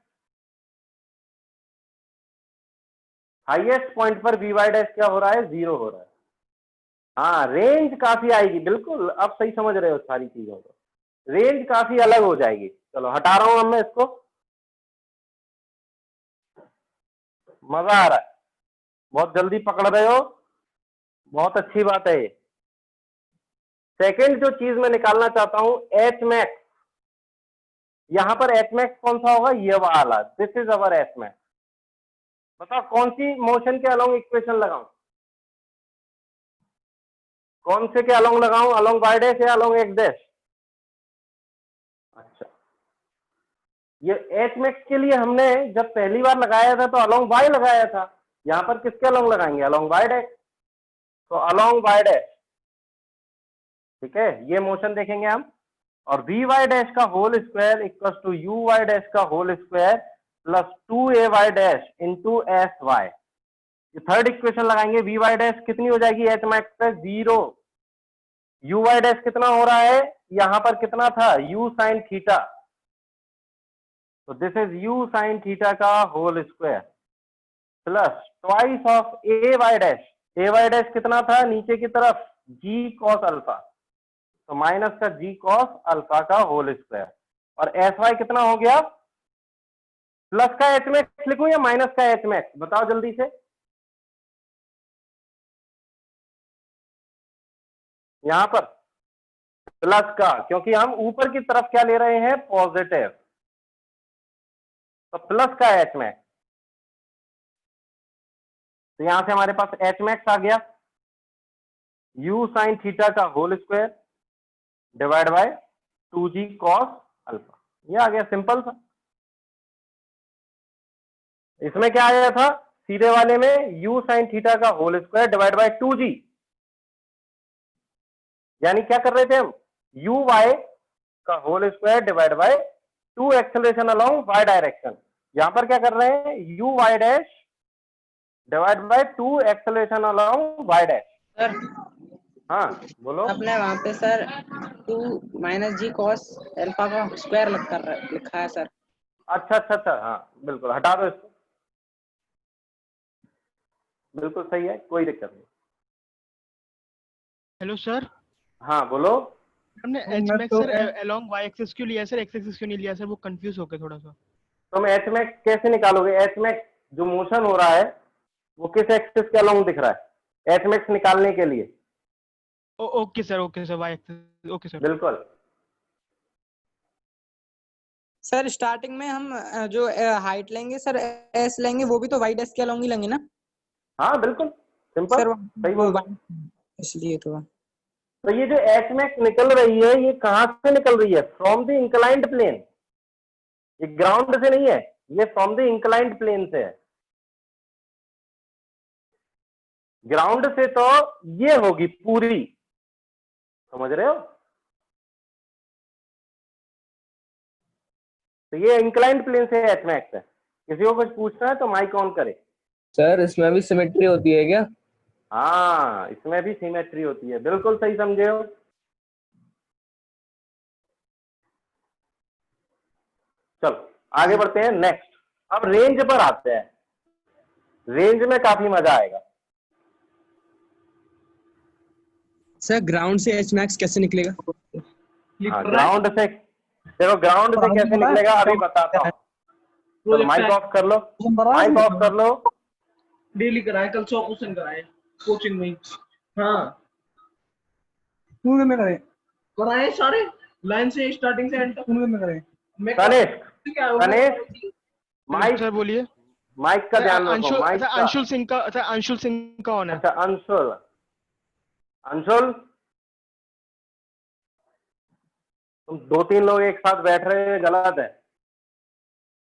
हाईएस्ट पॉइंट पर वी वाई डैश क्या हो रहा है? 0 हो रहा है। हाँ रेंज काफी आएगी, बिल्कुल अब सही समझ रहे हो सारी चीजों को, रेंज काफी अलग हो जाएगी। चलो हटा रहा हूं अब मैं इसको, मजा आ रहा है, बहुत जल्दी पकड़ रहे हो, बहुत अच्छी बात है ये। सेकेंड जो चीज मैं निकालना चाहता हूं, एच मैक्स। यहां पर एच मैक्स कौन सा होगा? ये वाला, this is our H max. बताओ कौन सी मोशन के अलोंग इक्वेशन लगाऊं, कौन से के अलोंग लगाऊं? अलोंग वाई डैश या अलोंग एक्स डैश? अच्छा, ये एच मैक्स के लिए हमने जब पहली बार लगाया था तो अलोंग वाई लगाया था, यहां पर किसके अलोंग लगाएंगे? Along y dash. तो अलोंग वाई डैश ठीक है, ये मोशन देखेंगे हम। और वी वाई डैश का whole square equal to u y dash का whole square plus 2ay dash into s y. ये थर्ड इक्वेशन लगाएंगे, वी वाई डैश कितनी हो जाएगी एच मैक्स पे 0, यू वाई डैश कितना हो रहा है, यहां पर कितना था u साइन थीटा, तो this is u sine theta का whole square plus twice of a y dash कितना था नीचे की तरफ g कॉस अल्फा, तो माइनस का g कॉस अल्फा का होल स्क्वायर। और एस वाई कितना हो गया, प्लस का एच मैक्स लिखूं या माइनस का एच मैक्स, बताओ जल्दी से। यहां पर प्लस का, क्योंकि हम ऊपर की तरफ क्या ले रहे हैं पॉजिटिव, तो प्लस का एच मैक्स, तो यहां से हमारे पास एच मैक्स आ गया u साइन थीटा का whole square divide by 2g cos alpha, ये आ गया, सिंपल था। इसमें क्या आया था सीधे वाले में u साइन थीटा का whole square divide by 2g, यानी क्या कर रहे थे हम u y का whole square divide by 2 acceleration along y direction, यहां पर क्या कर रहे हैं u y dash divide by 2 acceleration along y dash. Sir हाँ बोलो। अपने वहां पे sir 2 minus g cos alpha का स्क्वायर लिखा है सर। अच्छा अच्छा अच्छा, हाँ बिल्कुल, हटा दो इसको, बिल्कुल सही है, कोई दिक्कत नहीं। हेलो सर, हाँ बोलो। हमने H max sir along y axis क्यों लिया सर, एक्स एक्सिस क्यों नहीं लिया सर, वो कंफ्यूज हो गया थोड़ा सा। तुम एच मैक्स कैसे निकालोगे, एच मैक्स जो मोशन हो रहा है वो किस एक्सिस के अलोंग दिख रहा है, एच मैक्स निकालने के लिए। Okay sir y axis, okay sir. बिल्कुल। सर स्टार्टिंग में हम जो हाइट लेंगे सर एस लेंगे, वो भी तो वाई डैश के अलोंग ही लेंगे ना। हाँ बिल्कुल सिंपल, सर सही बोल रहे हो। इसलिए तो ये जो एच मैक्स निकल रही है ये कहां से निकल रही है, फ्रॉम द इंक्लाइंड प्लेन, ये ग्राउंड से नहीं है, ये फ्रॉम द इंक्लाइंड प्लेन से है। ग्राउंड से तो ये होगी पूरी, समझ रहे हो, तो ये इंक्लाइंड प्लेन से एच मैक्स है। किसी को कुछ पूछना है तो माइक ऑन करे। सर इसमें भी सिमेट्री होती है क्या? हाँ इसमें भी सिमेट्री होती है, बिल्कुल सही समझे हो। चलो आगे बढ़ते हैं नेक्स्ट। अब रेंज पर आते हैं, रेंज में काफी मजा आएगा। सर ग्राउंड से एच मैक्स कैसे निकलेगा? हाँ ग्राउंड से, देखो ग्राउंड से कैसे निकलेगा अभी बताता हूँ। तो माइक ऑफ कर लो, माइक ऑफ कर लो। डेली कराए, कल 100 क्वेश्चन कराए कोचिंग में। हाँ स्कूल में कराए सारे लाइन से स्टार्टिंग से एंड तक स्कूल में कराए। गणेश माइक सर बोलिए। माइक का ध्यान रखो, माइक का। अंशुल सिंह का, अच्छा अंशुल सिंह का ऑन है। अच्छा अंशुल, अंशुल तुम 2-3 लोग एक साथ बैठ रहे हैं, गलत है।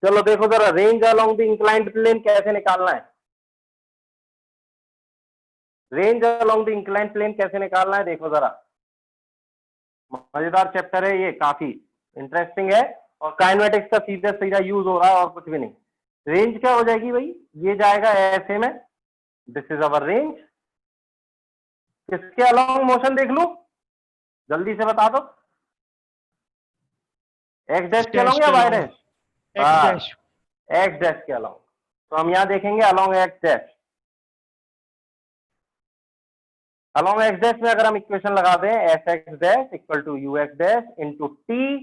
चलो देखो जरा, range along the inclined plane कैसे निकालना है, range along the inclined plane कैसे निकालना है देखो जरा। मजेदार चैप्टर है ये, काफी इंटरेस्टिंग है, और काइनेमेटिक्स का सीधा सीधा यूज हो रहा है और कुछ भी नहीं। रेंज क्या हो जाएगी भाई, ये जाएगा ऐसे में, दिस इज अवर रेंज। किसके अलोंग मोशन देख लूं, जल्दी से बता दो, एक्स डैश के अलोंग या वाई डैश? एक्स डैश के अलोंग। तो हम यहां देखेंगे along x dash. Along x dash में अगर हम इक्वेशन लगा दें f x dash equal to u x dash into t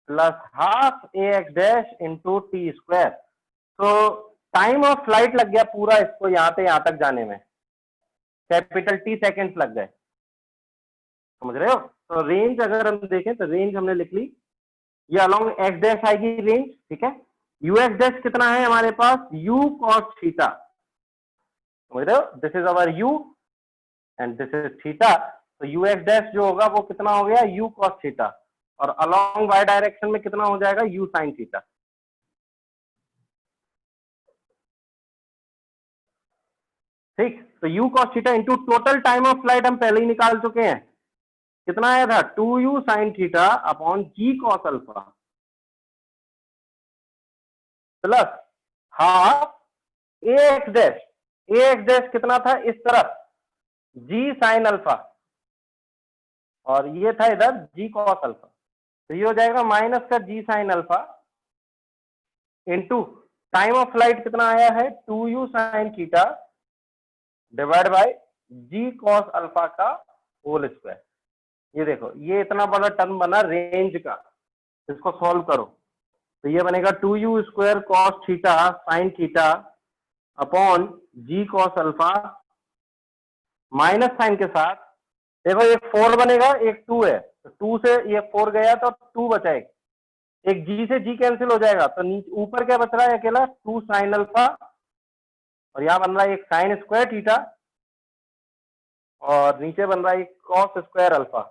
plus half a x dash into t square, तो टाइम ऑफ फ्लाइट लग गया पूरा इसको यहां से यहां तक जाने में, कैपिटल टी सेकेंड्स लग गए, समझ रहे हो। तो रेंज अगर हम देखें तो रेंज हमने लिख ली, ये अलोंग एक्स डैश आएगी रेंज, ठीक है। यू एक्स डैश कितना है हमारे पास, यू कॉस थीटा, समझ रहे हो, this is our you and this is theta. तो यू एक्स डैश जो होगा वो कितना हो गया, यू कॉस थीटा, और अलोंग वाई डायरेक्शन में कितना हो जाएगा, यू साइन थीटा। ठीक, तो you cos theta into total time of flight हम पहले ही निकाल चुके हैं, कितना आया था 2u sine theta upon g cos alpha plus half a x dash कितना था इस तरफ जी साइन अल्फा और ये था इधर जी कॉस अल्फा, तो ये हो जाएगा माइनस का g sine alpha into time of flight कितना आया है 2u sine theta divide by g cos alpha का होल स्क्वायर। ये देखो ये इतना बड़ा टर्म बना रेंज का, इसको सॉल्व करो तो ये बनेगा 2u square cos theta sine theta upon g cos alpha minus sine के साथ, देखो एक 4 बनेगा एक 2 है, तो 2 से ये 4 गया तो 2 बचा, एक जी से जी कैंसिल हो जाएगा, तो ऊपर क्या बच रहा है अकेला 2 साइन अल्फा और यहाँ बन रहा है एक साइन स्क्वायर थीटा और नीचे बन रहा है एक कॉस स्क्वायर अल्फा।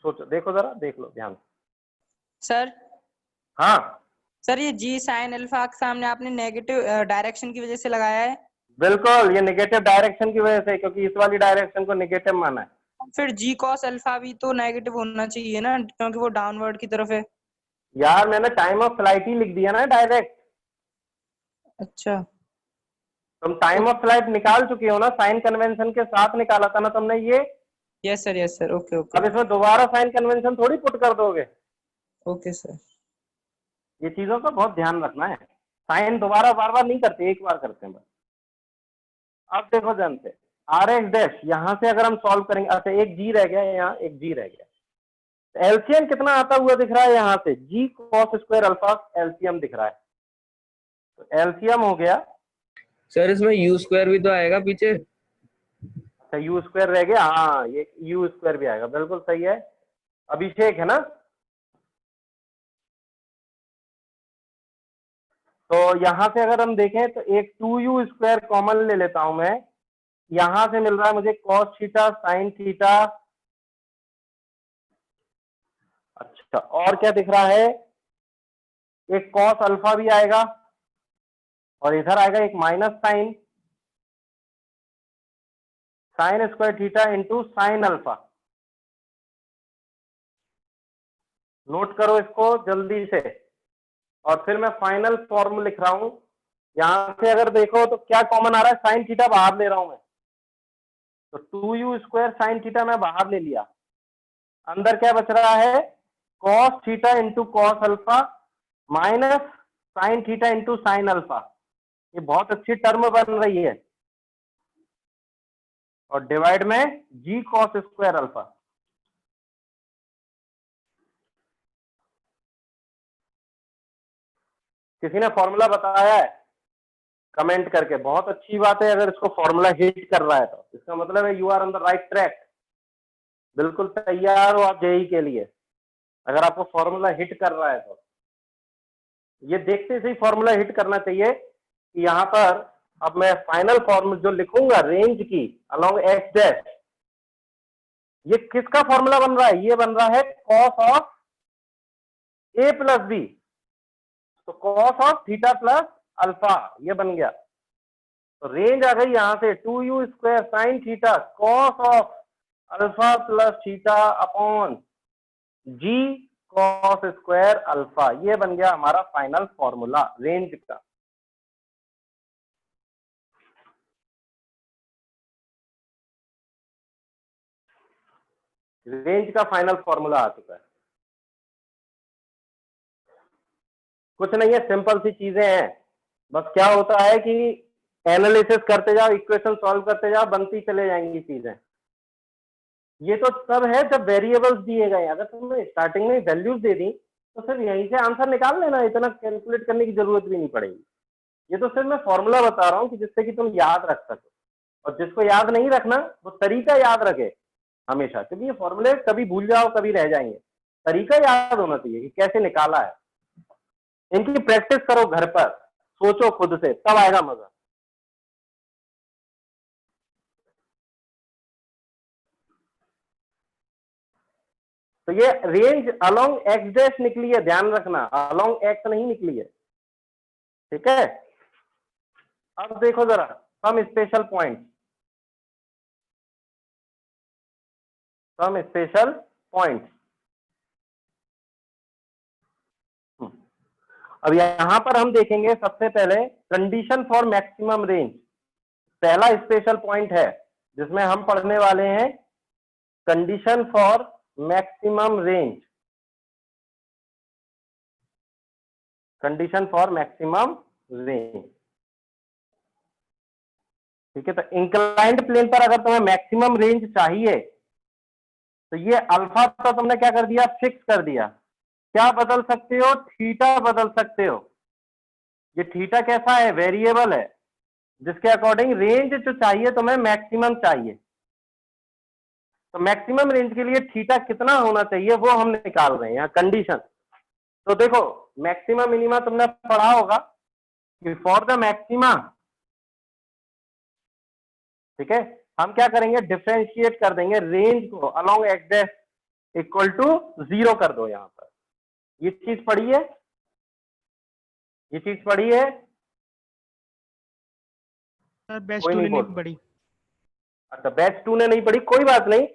सोचो, देखो जरा, देख लो ध्यान से। सर हाँ सर ये जी साइन अल्फा के सामने आपने नेगेटिव डायरेक्शन की वजह से लगाया है। बिल्कुल, ये नेगेटिव डायरेक्शन की वजह से, क्योंकि इस वाली डायरेक्शन को नेगेटिव माना है। फिर जी कॉस अल्फा भी तो नेगेटिव होना चाहिए ना, क्योंकि वो डाउनवर्ड की तरफ है। यार मैंने टाइम ऑफ फ्लाइट ही लिख दिया ना डायरेक्ट। अच्छा तुम टाइम ऑफ फ्लाइट निकाल चुके हो ना, साइन कन्वेंशन के साथ निकाला था ना तुमने ये। यस सर ओके अब ओके इसमें दोबारा साइन कन्वेंशन थोड़ी पुट कर दोगे। Okay sir. ये चीजों का बहुत ध्यान रखना है, साइन दोबारा बार बार नहीं करते, एक बार करते हैं बस। अब देखो जानते आर एक्स डैश यहां से अगर हम सॉल्व करेंगे, अच्छा एक जी रह गया, यहाँ एक जी रह गया, तो एलसीएम कितना आता हुआ दिख रहा है यहाँ से जी कॉस स्क्वायर अल्फा एलसीएम दिख रहा है, तो एलसीएम हो गया। सर इसमें यू स्क्वायर भी तो आएगा पीछे। अच्छा यू स्क्वायर रह गया, हाँ ये यू स्क्वायर भी आएगा, बिल्कुल सही है। अभिषेक है ना, तो यहां से अगर हम देखें तो एक 2u स्क्वायर कॉमन ले लेता हूं मैं, यहां से मिल रहा है मुझे cos थीटा sin थीटा। अच्छा और क्या दिख रहा है, एक cos अल्फा भी आएगा और इधर आएगा एक minus sign square theta into sine alpha. Note करो इसको जल्दी से, और फिर मैं फाइनल फॉर्मूला लिख रहा हूं। यहां से अगर देखो तो क्या कॉमन आ रहा है, साइन थीटा बाहर ले रहा हूं मैं, तो 2u स्क्वायर साइन थीटा मैं बाहर ले लिया, अंदर क्या बच रहा है cos theta into cos alpha minus sign theta into sine alpha. ये बहुत अच्छी टर्म बन रही है, और डिवाइड में जी कॉस स्क्वायर अल्फा। किसी ने फॉर्मूला बताया है कमेंट करके, बहुत अच्छी बात है। अगर इसको फॉर्मूला हिट कर रहा है तो इसका मतलब है you are on the right track, बिल्कुल तैयार हो आप जेई के लिए। अगर आपको फॉर्मूला हिट कर रहा है तो ये देखते से ही फॉर्मूला हिट करना चाहिए कि यहाँ पर अब मैं फाइनल फॉर्मूला जो लिखूंगा रेंज की अलोंग एक्स डैश, ये किसका फॉर्मूला बन रहा है, ये बन रहा है cos of a plus b, तो cos of theta plus alpha ये बन गया। तो रेंज आ गई यहां से 2u square sine theta cos of alpha plus theta upon g cos square alpha, ये बन गया हमारा फाइनल फॉर्मूला रेंज का। रेंज का फाइनल फॉर्मूला आ चुका है। कुछ नहीं है, सिंपल सी चीजें हैं, बस क्या होता है कि एनालिसिस करते जाओ, इक्वेशन सॉल्व करते जाओ, बनती चले जाएंगी चीजें। ये तो तब है जब वेरिएबल्स दिए गए, अगर तुमने स्टार्टिंग में वैल्यूज दे दी तो सिर्फ यहीं से आंसर निकाल लेना, इतना कैलकुलेट करने की जरूरत भी नहीं पड़ेगी। ये तो सिर्फ मैं फॉर्मूला बता रहा हूँ कि जिससे कि तुम याद रख सको, और जिसको याद नहीं रखना वो तरीका याद रखे हमेशा, क्योंकि ये फॉर्मूले कभी भूल जाओ कभी रह जाएंगे, तरीका याद होना चाहिए कि कैसे निकाला है। इनकी प्रैक्टिस करो घर पर, सोचो खुद से, तब आएगा मजा। तो ये रेंज अलोंग एक्स डैश निकली है, ध्यान रखना, अलोंग एक्स नहीं निकली है, ठीक है। अब देखो जरा some special point, some special points. अब यहां पर हम देखेंगे सबसे पहले कंडीशन फॉर मैक्सिमम रेंज। पहला स्पेशल पॉइंट है जिसमें हम पढ़ने वाले हैं condition for maximum range. Condition for maximum range, ठीक है। तो इंक्लाइंड प्लेन पर अगर तुम्हें मैक्सिमम रेंज चाहिए तो ये अल्फा तो तुमने क्या कर दिया, फिक्स कर दिया। क्या बदल सकते हो, थीटा बदल सकते हो। ये थीटा कैसा है, वेरिएबल है, जिसके अकॉर्डिंग रेंज जो चाहिए तुम्हें मैक्सिमम चाहिए। तो मैक्सिमम रेंज के लिए थीटा कितना होना चाहिए वो हम निकाल रहे हैं यहाँ कंडीशन। तो देखो मैक्सिमा मिनिमा तुमने पढ़ा होगा कि फॉर द मैक्सिमा, ठीक है, हम क्या करेंगे, डिफरेंशिएट कर देंगे रेंज को along x dash equal to 0 कर दो। यहां पर ये चीज पढ़ी है, ये चीज पढ़ी है, सर बैच कोई 2 ने नहीं नहीं बोल। पढ़ी। अच्छा बैच 2 ने नहीं पढ़ी, कोई बात नहीं,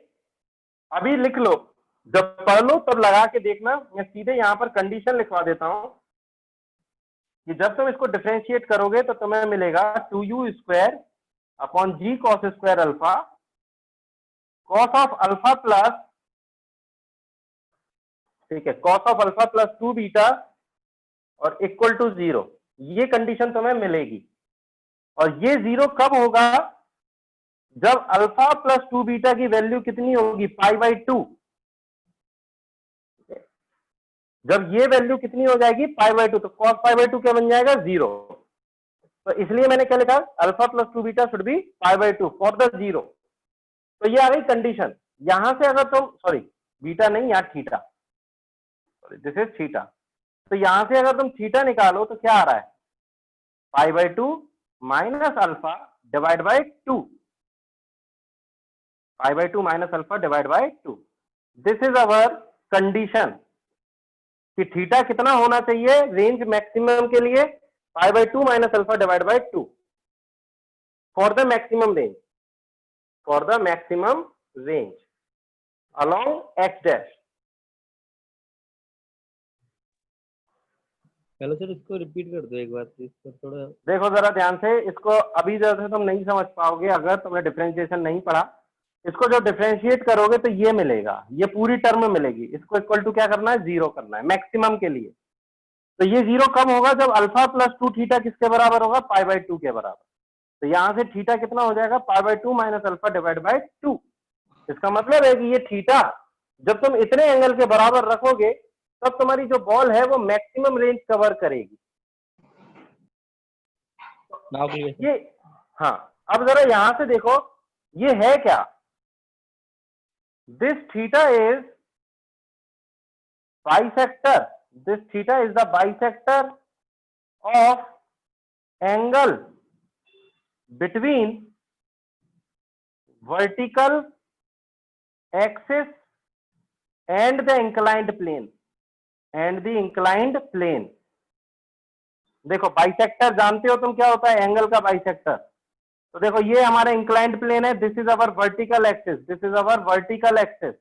अभी लिख लो, जब पढ़ लो तब लगा के देखना। मैं सीधे यहां पर कंडीशन लिखवा देता हूं कि जब तुम इसको डिफरेंशिएट करोगे तो तुम्हें मिलेगा 2u² upon g cos square alpha, cos of alpha plus, ठीक है, cos of alpha plus 2 beta और इक्वल टू 0। ये कंडीशन तुम्हें मिलेगी। और ये 0 कब होगा, जब अल्फा प्लस 2 बीटा की वैल्यू कितनी होगी, π/2। जब ये वैल्यू कितनी हो जाएगी, π/2, तो cos π/2 क्या बन जाएगा, 0। तो इसलिए मैंने क्या लिखा, alpha plus 2 beta should be π/2 for the 0। तो ये आ गई कंडीशन। यहां से अगर तुम, सॉरी बीटा नहीं, यहाँ theta, sorry this is theta. तो यहां से अगर तुम थीटा निकालो तो क्या आ रहा है, π/2 minus alpha divide by 2, π/2 minus alpha divide by 2। This is our condition कि थीटा कितना होना चाहिए रेंज मैक्सिमम के लिए, π/2 minus alpha divide by 2 for the maximum range, for the maximum range along x dash. Hello sir, इसको रिपीट कर दो एक बार प्लीज सर, थोड़ा। देखो जरा ध्यान से इसको, अभी जैसे तुम नहीं समझ पाओगे अगर तुमने डिफरेंशिएशन नहीं पढ़ा। इसको जो डिफरेंशिएट करोगे तो ये मिलेगा, ये पूरी टर्म मिलेगी। इसको इक्वल टू क्या करना है, 0 करना है मैक्सिमम के लिए। तो ये 0 कब होगा, जब अल्फा प्लस 2 थीटा किसके बराबर होगा, π/2 के बराबर। तो यहां से थीटा कितना हो जाएगा, π/2 माइनस अल्फा डिवाइड बाय 2। इसका मतलब है कि ये थीटा जब तुम इतने एंगल के बराबर रखोगे तब तुम्हारी जो बॉल है वो मैक्सिमम रेंज कवर करेगी। ये, हाँ, अब जरा यहां से देखो ये है क्या, this theta is bisector, this theta is the bisector of angle between vertical axis and the inclined plane, and the inclined plane. देखो बाइसेक्टर जानते हो तुम क्या होता है, एंगल का बाइसेक्टर। तो देखो ये हमारा इंक्लाइंड प्लेन है, this is our vertical axis, this is our vertical axis.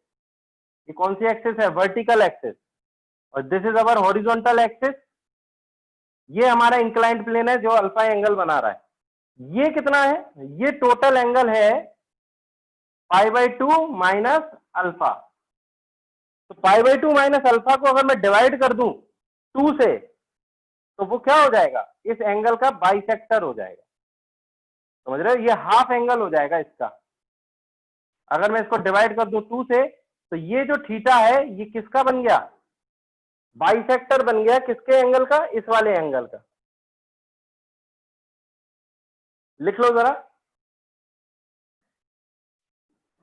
ये कौन सी एक्सिस है, वर्टिकल एक्सिस। और this is our horizontal axis. ये हमारा इंक्लाइंड प्लेन है जो अल्फा एंगल बना रहा है। ये कितना है, ये टोटल एंगल है π/2 माइनस अल्फा। तो π/2 माइनस अल्फा को अगर मैं डिवाइड कर दूं 2 से तो वो क्या हो जाएगा, इस एंगल का बाइसेक्टर हो जाएगा। समझ रहे हो, ये हाफ एंगल हो जाएगा इसका। अगर मैं इसको डिवाइड कर दूं 2 से तो ये जो थीटा है ये किसका बन गया, बाइसेक्टर बन गया, किसके एंगल का, इस वाले एंगल का। लिख लो जरा।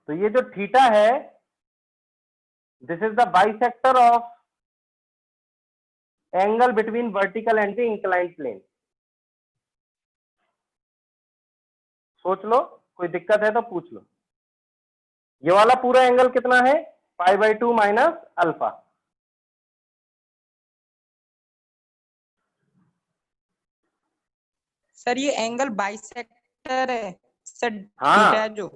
तो ये जो थीटा है this is the bisector of angle between vertical and the inclined plane. सोच लो, कोई दिक्कत है तो पूछ लो। ये वाला पूरा एंगल कितना है, π/2 माइनस अल्फा। सर ये एंगल बाइसेक्टर है सर, हाँ। थीटा जो।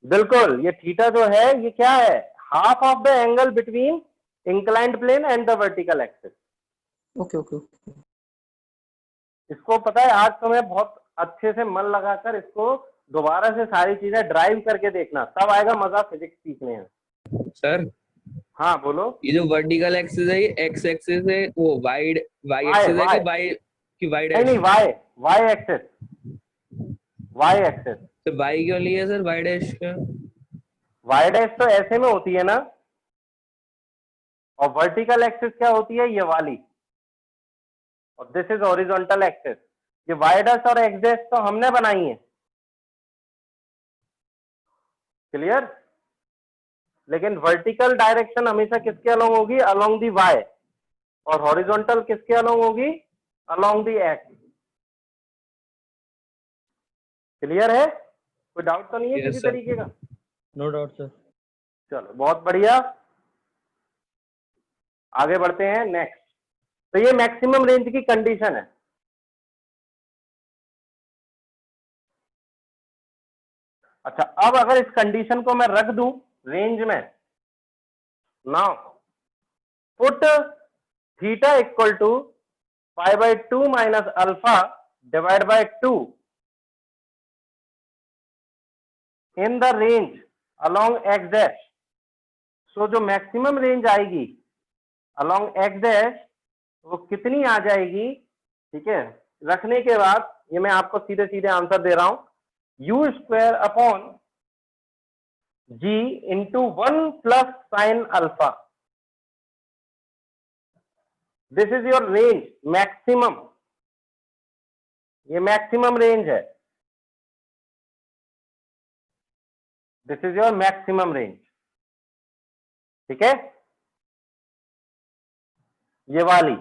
बिल्कुल, ये थीटा जो है ये क्या है, half of the angle between inclined plane and the vertical axis. Okay okay. इसको पता है आज तो मैं बहुत अच्छे से मन लगाकर इसको दोबारा से सारी चीजें ड्राइव करके देखना, तब आएगा मजा फिजिक्स सीखने में। सर हाँ बोलो। ये जो वर्टिकल एक्सिस है ये एक्स एक्सिस है, वो वाई वाई Y, एक्सिस है Y। कि वाई नहीं नहीं, y, y axis, y axis. तो वाई क्यों लिया सर वाई डैश का? वाई डैश तो ऐसे में होती है ना, और वर्टिकल एक्सिस क्या होती है, ये वाली, और दिस इज हॉरिजॉन्टल एक्सिस। ये वाई डैश और एक्स डैश तो हमने बनाई है, क्लियर। लेकिन वर्टिकल डायरेक्शन हमेशा किसके अलोंग होगी, अलोंग दी वाई, और हॉरिजॉन्टल किसके अलोंग होगी, अलोंग दी एक्स। क्लियर है, कोई डाउट तो नहीं है Yes, किसी sir. तरीके का? No doubt sir. चलो बहुत बढ़िया, आगे बढ़ते हैं नेक्स्ट। तो ये मैक्सिमम रेंज की कंडीशन है। अच्छा, अब अगर इस कंडीशन को मैं रख दूं रेंज में, now put theta equal to π/2 minus alpha divide by 2 in the range along x dash. So जो मैक्सिमम रेंज आएगी अलोंग एक्स डैश वो कितनी आ जाएगी, ठीक है। रखने के बाद ये मैं आपको सीधे सीधे आंसर दे रहा हूं, u² upon g into 1 plus sine alpha. This is your range maximum, ये मैक्सिमम रेंज है, this is your maximum range, ठीक है। ये वाली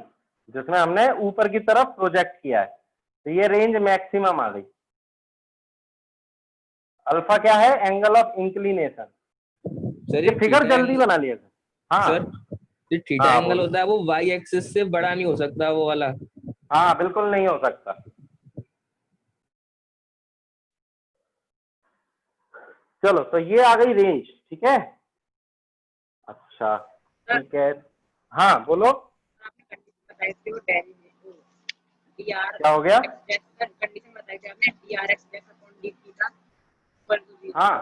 जिसमें हमने ऊपर की तरफ प्रोजेक्ट किया है, तो ये रेंज मैक्सिमम आ गई। अल्फा क्या है, एंगल ऑफ इंक्लिनेशन। सर ये फिगर जल्दी बना लिया सर। हाँ सर जो थीटा हाँ, एंगल बोलो। होता है वो वाई एक्सिस से बड़ा नहीं हो सकता वो वाला? हाँ बिल्कुल नहीं हो सकता। चलो तो ये आ गई रेंज, ठीक है। अच्छा ठीक है, हाँ बोलो। बताई थी वो क्या हो गया? कंडीशन बताई थी आपने dr(x) upon d theta equal to 0। हाँ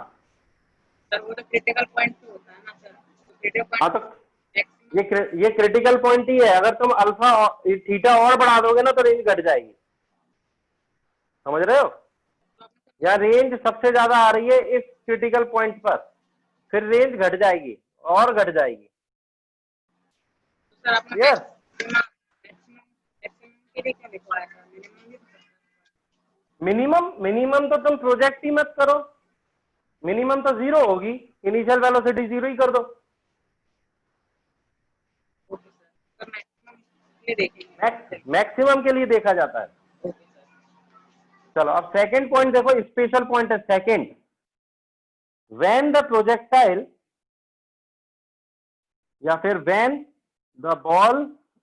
सर वो तो क्रिटिकल पॉइंट पे होता है ना सर, तो क्रिटिकल हाँ, पॉइंट तो ये क्रिटिकल पॉइंट ही है। अगर तुम अल्फा थीटा और बढ़ा दोगे ना तो रेंज घट जाएगी, समझ रहे हो। या रेंज सबसे ज्यादा आ रही है इस क्रिटिकल पॉइंट पर, फिर रेंज घट जाएगी और घट जाएगी। सर आपने क्लियर? मैक्सिमम के लिए क्या लिखवाया था, मिनिमम तो तुम प्रोजेक्ट ही मत करो, मिनिमम तो 0 होगी, इनिशियल वेलोसिटी 0 ही कर दो। ओके सर, तो मैक्सिमम ये देखेंगे। मैक्सिमम के लिए देखा जाता है। Okay sir. चलो अब सेकंड पॉइंट देखो, स्पेशल पॉइंट है सेकंड। व्हेन द प्रोजेक्टाइल या फिर when the ball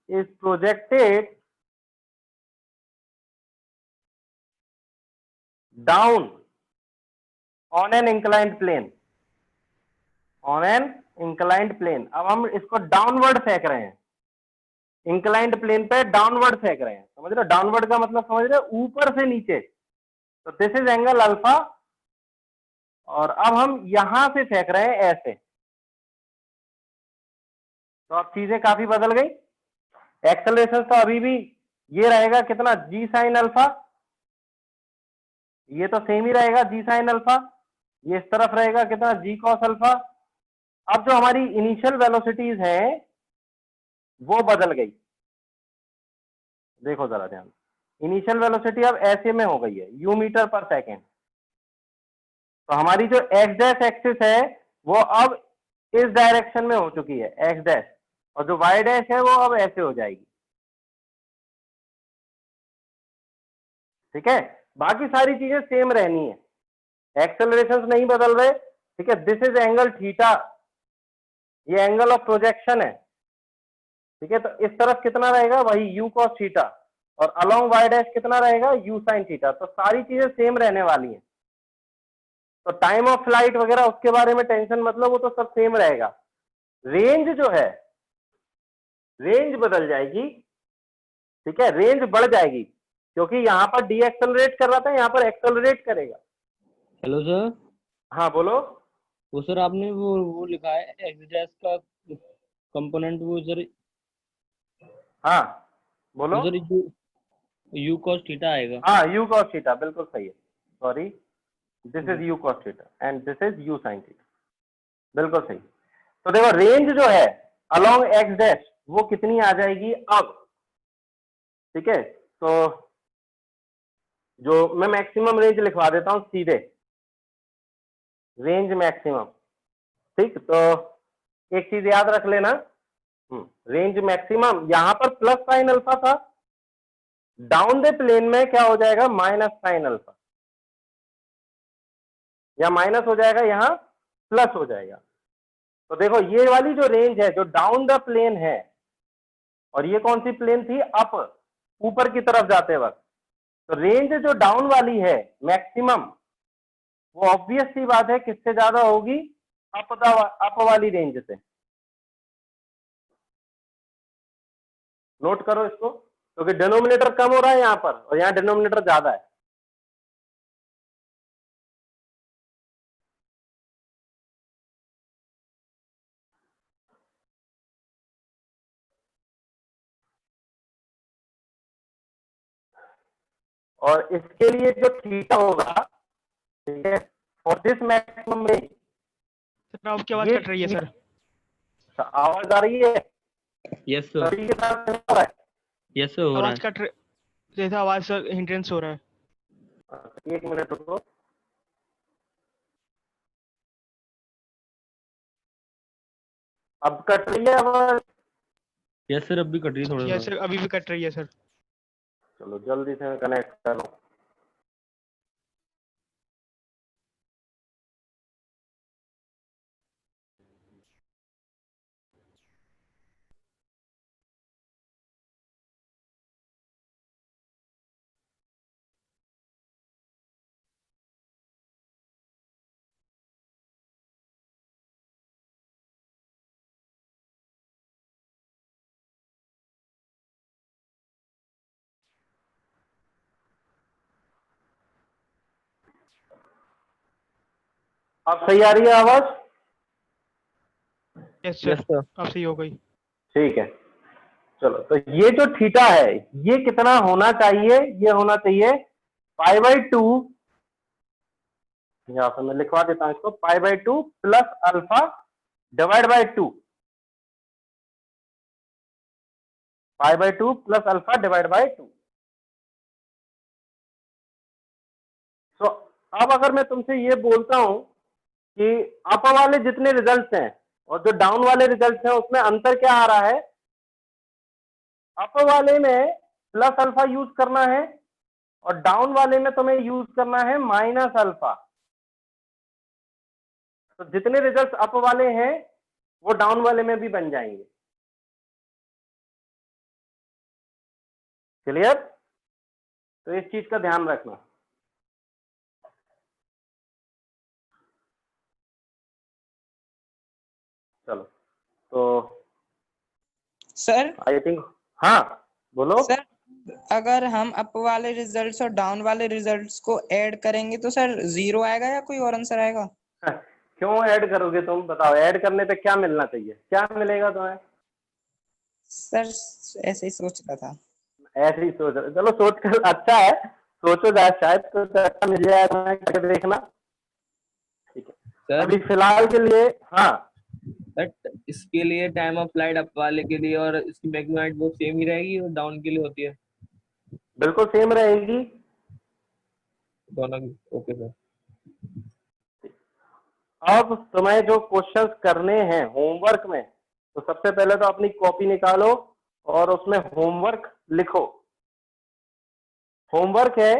is projected down on an inclined plane, on an inclined plane. अब हम इसको डाउनवर्ड फेंक रहे हैं, इंक्लाइंड प्लेन पे डाउनवर्ड फेंक रहे हैं, समझ रहे हो। डाउनवर्ड का मतलब समझ रहे हो, ऊपर से नीचे। तो दिस इज एंगल अल्फा, और अब हम यहां से फेंक रहे हैं ऐसे। तो अब चीजें काफी बदल गई। एक्सेलरेशन तो अभी भी ये रहेगा कितना, जी साइन अल्फा, ये तो सेम ही रहेगा जी साइन अल्फा। ये इस तरफ रहेगा कितना, जी कॉस अल्फा। अब जो हमारी इनिशियल वेलोसिटीज हैं वो बदल गई, देखो जरा ध्यान। इनिशियल वेलोसिटी अब ऐसे में हो गई है, यू मीटर पर सेकेंड। तो हमारी जो एक्स डैश एक्सिस है वो अब इस डायरेक्शन में हो चुकी है, एक्स डैश, और जो वाई डैश है वो अब ऐसे हो जाएगी, ठीक है। बाकी सारी चीजें सेम रहनी है, एक्सेलरेशन नहीं बदल रहे, ठीक है। दिस इज एंगल थीटा, ये एंगल ऑफ प्रोजेक्शन है, ठीक है। तो इस तरफ कितना रहेगा, वही यू कॉस थीटा, और अलोंग वाई डैश कितना रहेगा, यू साइन थीटा। तो सारी चीजें सेम रहने वाली हैं, तो टाइम ऑफ फ्लाइट वगैरह उसके बारे में टेंशन मतलब, वो तो सब सेम रहेगा। रेंज जो है, रेंज बदल जाएगी, ठीक है, रेंज बढ़ जाएगी, क्योंकि यहाँ पर डी एक्सेलरेट कर रहा था, यहाँ पर एक्सेलरेट करेगा। हेलो सर, हाँ बोलो। वो सर आपने वो लिखा है एक्स डैश का कंपोनेंट, वो सर हाँ बोलो। सर यू cos थीटा आएगा। हाँ यू cos थीटा, बिल्कुल सही है, sorry, this is you cos theta and this is you sin theta, बिल्कुल सही। तो देखो रेंज जो है अलोंग एक्स डैश वो कितनी आ जाएगी अब, ठीक है। तो जो मैं मैक्सिमम रेंज लिखवा देता हूं सीधे, रेंज मैक्सिमम, ठीक। तो एक चीज याद रख लेना, रेंज मैक्सिमम यहां पर प्लस साइन अल्फा था, डाउन द प्लेन में क्या हो जाएगा, माइनस साइन अल्फा, या माइनस हो जाएगा, यहां प्लस हो जाएगा। तो देखो ये वाली जो रेंज है जो डाउन द प्लेन है, और ये कौन सी प्लेन थी, अप, ऊपर की तरफ जाते वक्त, तो रेंज जो डाउन वाली है मैक्सिमम, वो ऑब्वियस सी बात है किससे ज्यादा होगी, अप वाली रेंज से। नोट करो इसको, क्योंकि डिनोमिनेटर कम हो रहा है यहां पर, और यहां डिनोमिनेटर ज्यादा है। और इसके लिए जो थीटा होगा, ठीक है, for this maximum range, sir आपकी आवाज ये कट रही है सर। आवाज आ रही है? यस सर, सभी के साथ हो रहा है? यस सर हो रहा आवाज कट रही, जैसा आवाज सर हिंड्रेंस हो रहा है। एक मिनट रुको। अब कट रही है आवाज? है। यस सर, अब भी कट रही है थोड़ा यस सा। सर, अभी भी कट रही है सर। चलो जल्दी से कनेक्ट करो। अब सही आ रही है आवाज? यस यस सर, सर, अब सही हो गई। ठीक है, चलो। तो ये जो थीटा है ये कितना होना चाहिए, ये होना चाहिए π/2, यहां पर मैं लिखवा देता हूं इसको, π/2 plus alpha divide by 2, π/2 plus alpha divide by 2। तो अब अगर मैं तुमसे ये बोलता हूं कि अप वाले जितने रिजल्ट्स हैं और जो डाउन वाले रिजल्ट्स हैं उसमें अंतर क्या आ रहा है, अप वाले में प्लस अल्फा यूज करना है और डाउन वाले में तुम्हें यूज करना है माइनस अल्फा। तो जितने रिजल्ट्स अप वाले हैं वो डाउन वाले में भी बन जाएंगे। क्लियर? तो इस चीज का ध्यान रखना। चलो तो सर आई थिंक, हाँ बोलो। सर अगर हम अप वाले रिजल्ट्स और डाउन वाले रिजल्ट्स को ऐड करेंगे तो सर 0 आएगा या कोई और आंसर आएगा? क्यों ऐड करोगे तुम, बताओ, ऐड करने पे क्या मिलना चाहिए, क्या मिलेगा तुम्हें? सर ऐसे ही सोच रहा था। ऐसे ही सोच रहे, चलो सोच कर अच्छा है, सोचो शायद तो अच्छा मिल जाए तुम्हें, करके देखना। ठीक है, सर अभी फिलहाल के लिए, हाँ बट इसके लिए टाइम ऑफ फ्लाइट अप वाले के लिए और इसकी मैक्सिमम हाइट वो सेम ही रहेगी और डाउन के लिए होती है बिल्कुल सेम रहेगी। दोनों की? Okay sir. अब तुम्हें जो क्वेश्चंस करने हैं होमवर्क में, तो सबसे पहले तो अपनी कॉपी निकालो और उसमें होमवर्क लिखो। होमवर्क है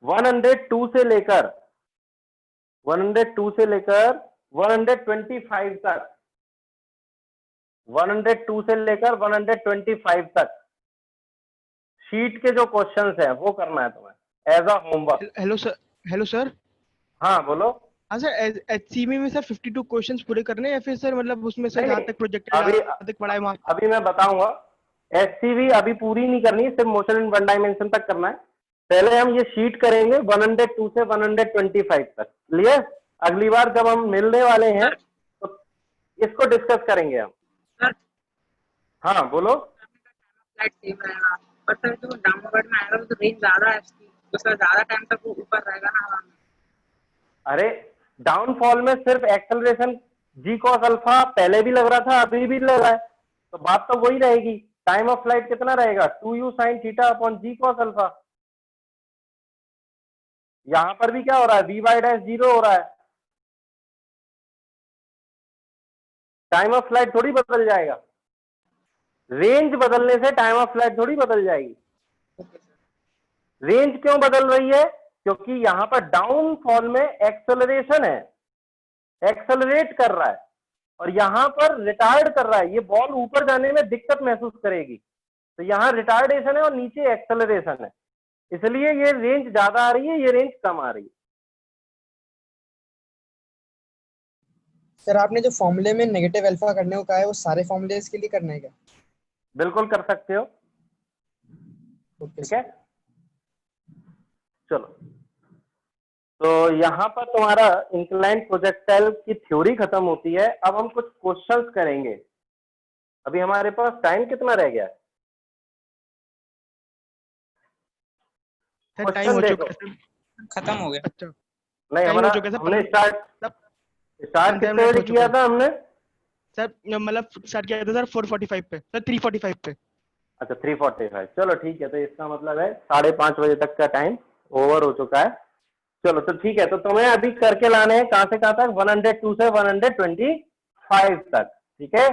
102 से लेकर 102 से लेकर 125 तक, 102 से लेकर 125 तक शीट के जो क्वेश्चंस हैं वो करना है तुम्हें as a homework. Hello sir, hello sir. हाँ बोलो। हाँ सर, HCV में सर 52 क्वेश्चंस पूरे करने हैं या फिर सर मतलब उसमें से नहीं, जहाँ नहीं, तक प्रोजेक्टर अभी जहाँ तक पढ़ा है वहाँ। अभी मैं बताऊंगा। SCV अभी पूरी नहीं करनी, सिर्फ मोशन इन वन डायमेंशन तक करना है। पहले हम ये शीट करेंगे 102 से 125 तक, क्लियर। अगली बार जब हम मिलने वाले हैं तो इसको डिस्कस करेंगे हम। सर हाँ बोलो। फ्लाइट सेम रहेगा, पर सर जो डाउनवर्ड में आएगा तो रेंज ज्यादा है इसकी, तो सर ज्यादा टाइम तक वो ऊपर रहेगा ना हवा में। अरे डाउनफॉल में सिर्फ एक्सेलरेशन जी कॉस अल्फा पहले भी लग रहा था, अभी भी लग रहा है, तो बात तो वही रहेगी। टाइम ऑफ फ्लाइट कितना रहेगा, 2u sin theta upon g cos alpha. यहां पर भी क्या हो रहा है, v बाई डैश 0 हो रहा है। टाइम ऑफ फ्लाइट थोड़ी बदल जाएगा, रेंज बदलने से टाइम ऑफ फ्लाइट थोड़ी बदल जाएगी। रेंज क्यों बदल रही है, क्योंकि यहां पर डाउनफॉल में एक्सेलरेशन है, एक्सेलरेट कर रहा है, और यहां पर रिटार्ड कर रहा है। ये बॉल ऊपर जाने में दिक्कत महसूस करेगी, तो यहां रिटार्डेशन है और नीचे एक्सेलरेशन है, इसलिए ये रेंज ज्यादा आ रही है, ये रेंज कम आ रही है। सर आपने जो फॉर्मूले में नेगेटिव अल्फा करने को कहा है वो सारे फॉर्मूले के लिए करना है क्या? बिल्कुल कर सकते हो, ठीक है। चलो, तो यहां पर तुम्हारा इंक्लाइंड प्रोजेक्टाइल की थ्योरी खत्म होती है। अब हम कुछ क्वेश्चंस करेंगे। अभी हमारे पास टाइम कितना रह गया है? सर टाइम हो क्वेश्चन चुका देखो। है सर। खत्म हो गया। अच्छा, नहीं, टाइम हमारा हो चुका है सर। हमने स्टार्ट 15 कितने मिनट बजे हो चुका किया है था हमने? सर, मतलब स्टार्ट किया था सर 4:45 पे, सर 3:45 पे। अच्छा 3:45, चलो ठीक है, तो इसका मतलब है 5:30 बजे तक का टाइम ओवर हो चुका है। चलो तो ठीक है, तो तुम्हें अभी करके लाने हैं कहां से कहां तक, 102 से 125 तक, ठीक है।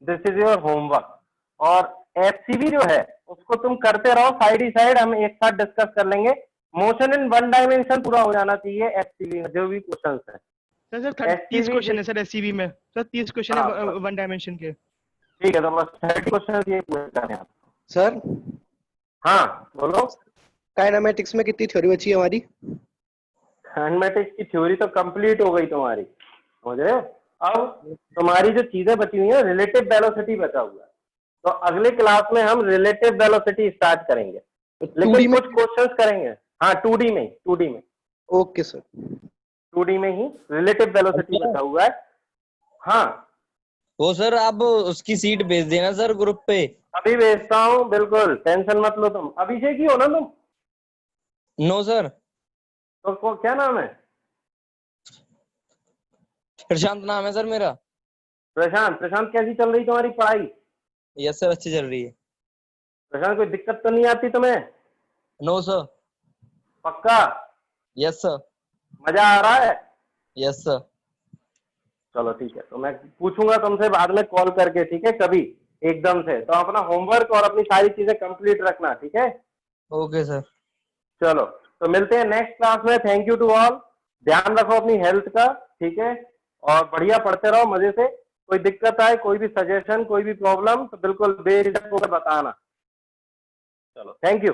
This is your homework. और HCV जो है उसको तुम करते रहो साइड ही साइड, हम एक साथ डिस्कस कर लेंगे। मोशन इन वन डायमेंशन पूरा हो जाना चाहिए HCV में, जो भी क्वेश्चन है। सर 30 HCV क्वेश्चन है सर HCV में, सर 30 क्वेश्चन है हाँ, वन डायमेंशन के। ठीक है, तो बस 30 क्वेश्चन ये पूरे करने हैं आप। सर हाँ बोलो। काइनेमेटिक्स में कितनी थ्योरी बची है हमारी? काइनेमेटिक्स की थ्योरी तो कंप्लीट हो गई तुम्हारी, समझ रहे हो। अब तुम्हारी जो चीजें बची हुई है, रिलेटिव वेलोसिटी बचा हुआ है, तो अगले क्लास में हम रिलेटिव वेलोसिटी स्टार्ट करेंगे, लेकिन कुछ क्वेश्चंस करेंगे। हाँ 2D में। Okay sir. 2D में ही रिलेटिव वेलोसिटी बचा हुआ है। हाँ वो सर आप उसकी सीट भेज देना सर ग्रुप पे। अभी भेजता हूँ, बिल्कुल टेंशन मत लो तुम। अभिषेक ही हो ना तुम? No sir. तो क्या नाम है? प्रशांत नाम है सर मेरा। प्रशांत। कैसी चल रही तुम्हारी पढ़ाई? यस सर, अच्छी चल रही है। प्रशांत कोई दिक्कत तो नहीं आती तुम्हें? No sir. पक्का? Yes sir. मजा आ रहा है? Yes sir. चलो ठीक है, तो मैं पूछूंगा तुमसे बाद में कॉल करके, ठीक है, कभी एकदम से। तो अपना होमवर्क और अपनी सारी चीजें कंप्लीट रखना, ठीक है। Okay sir. चलो तो मिलते हैं नेक्स्ट क्लास में। Thank you to all. ध्यान रखो अपनी हेल्थ का, ठीक है, और बढ़िया पढ़ते रहो मजे से। कोई दिक्कत आए, कोई भी सजेशन, कोई भी प्रॉब्लम, तो बिल्कुल बेझिझक होकर बताना। चलो थैंक यू।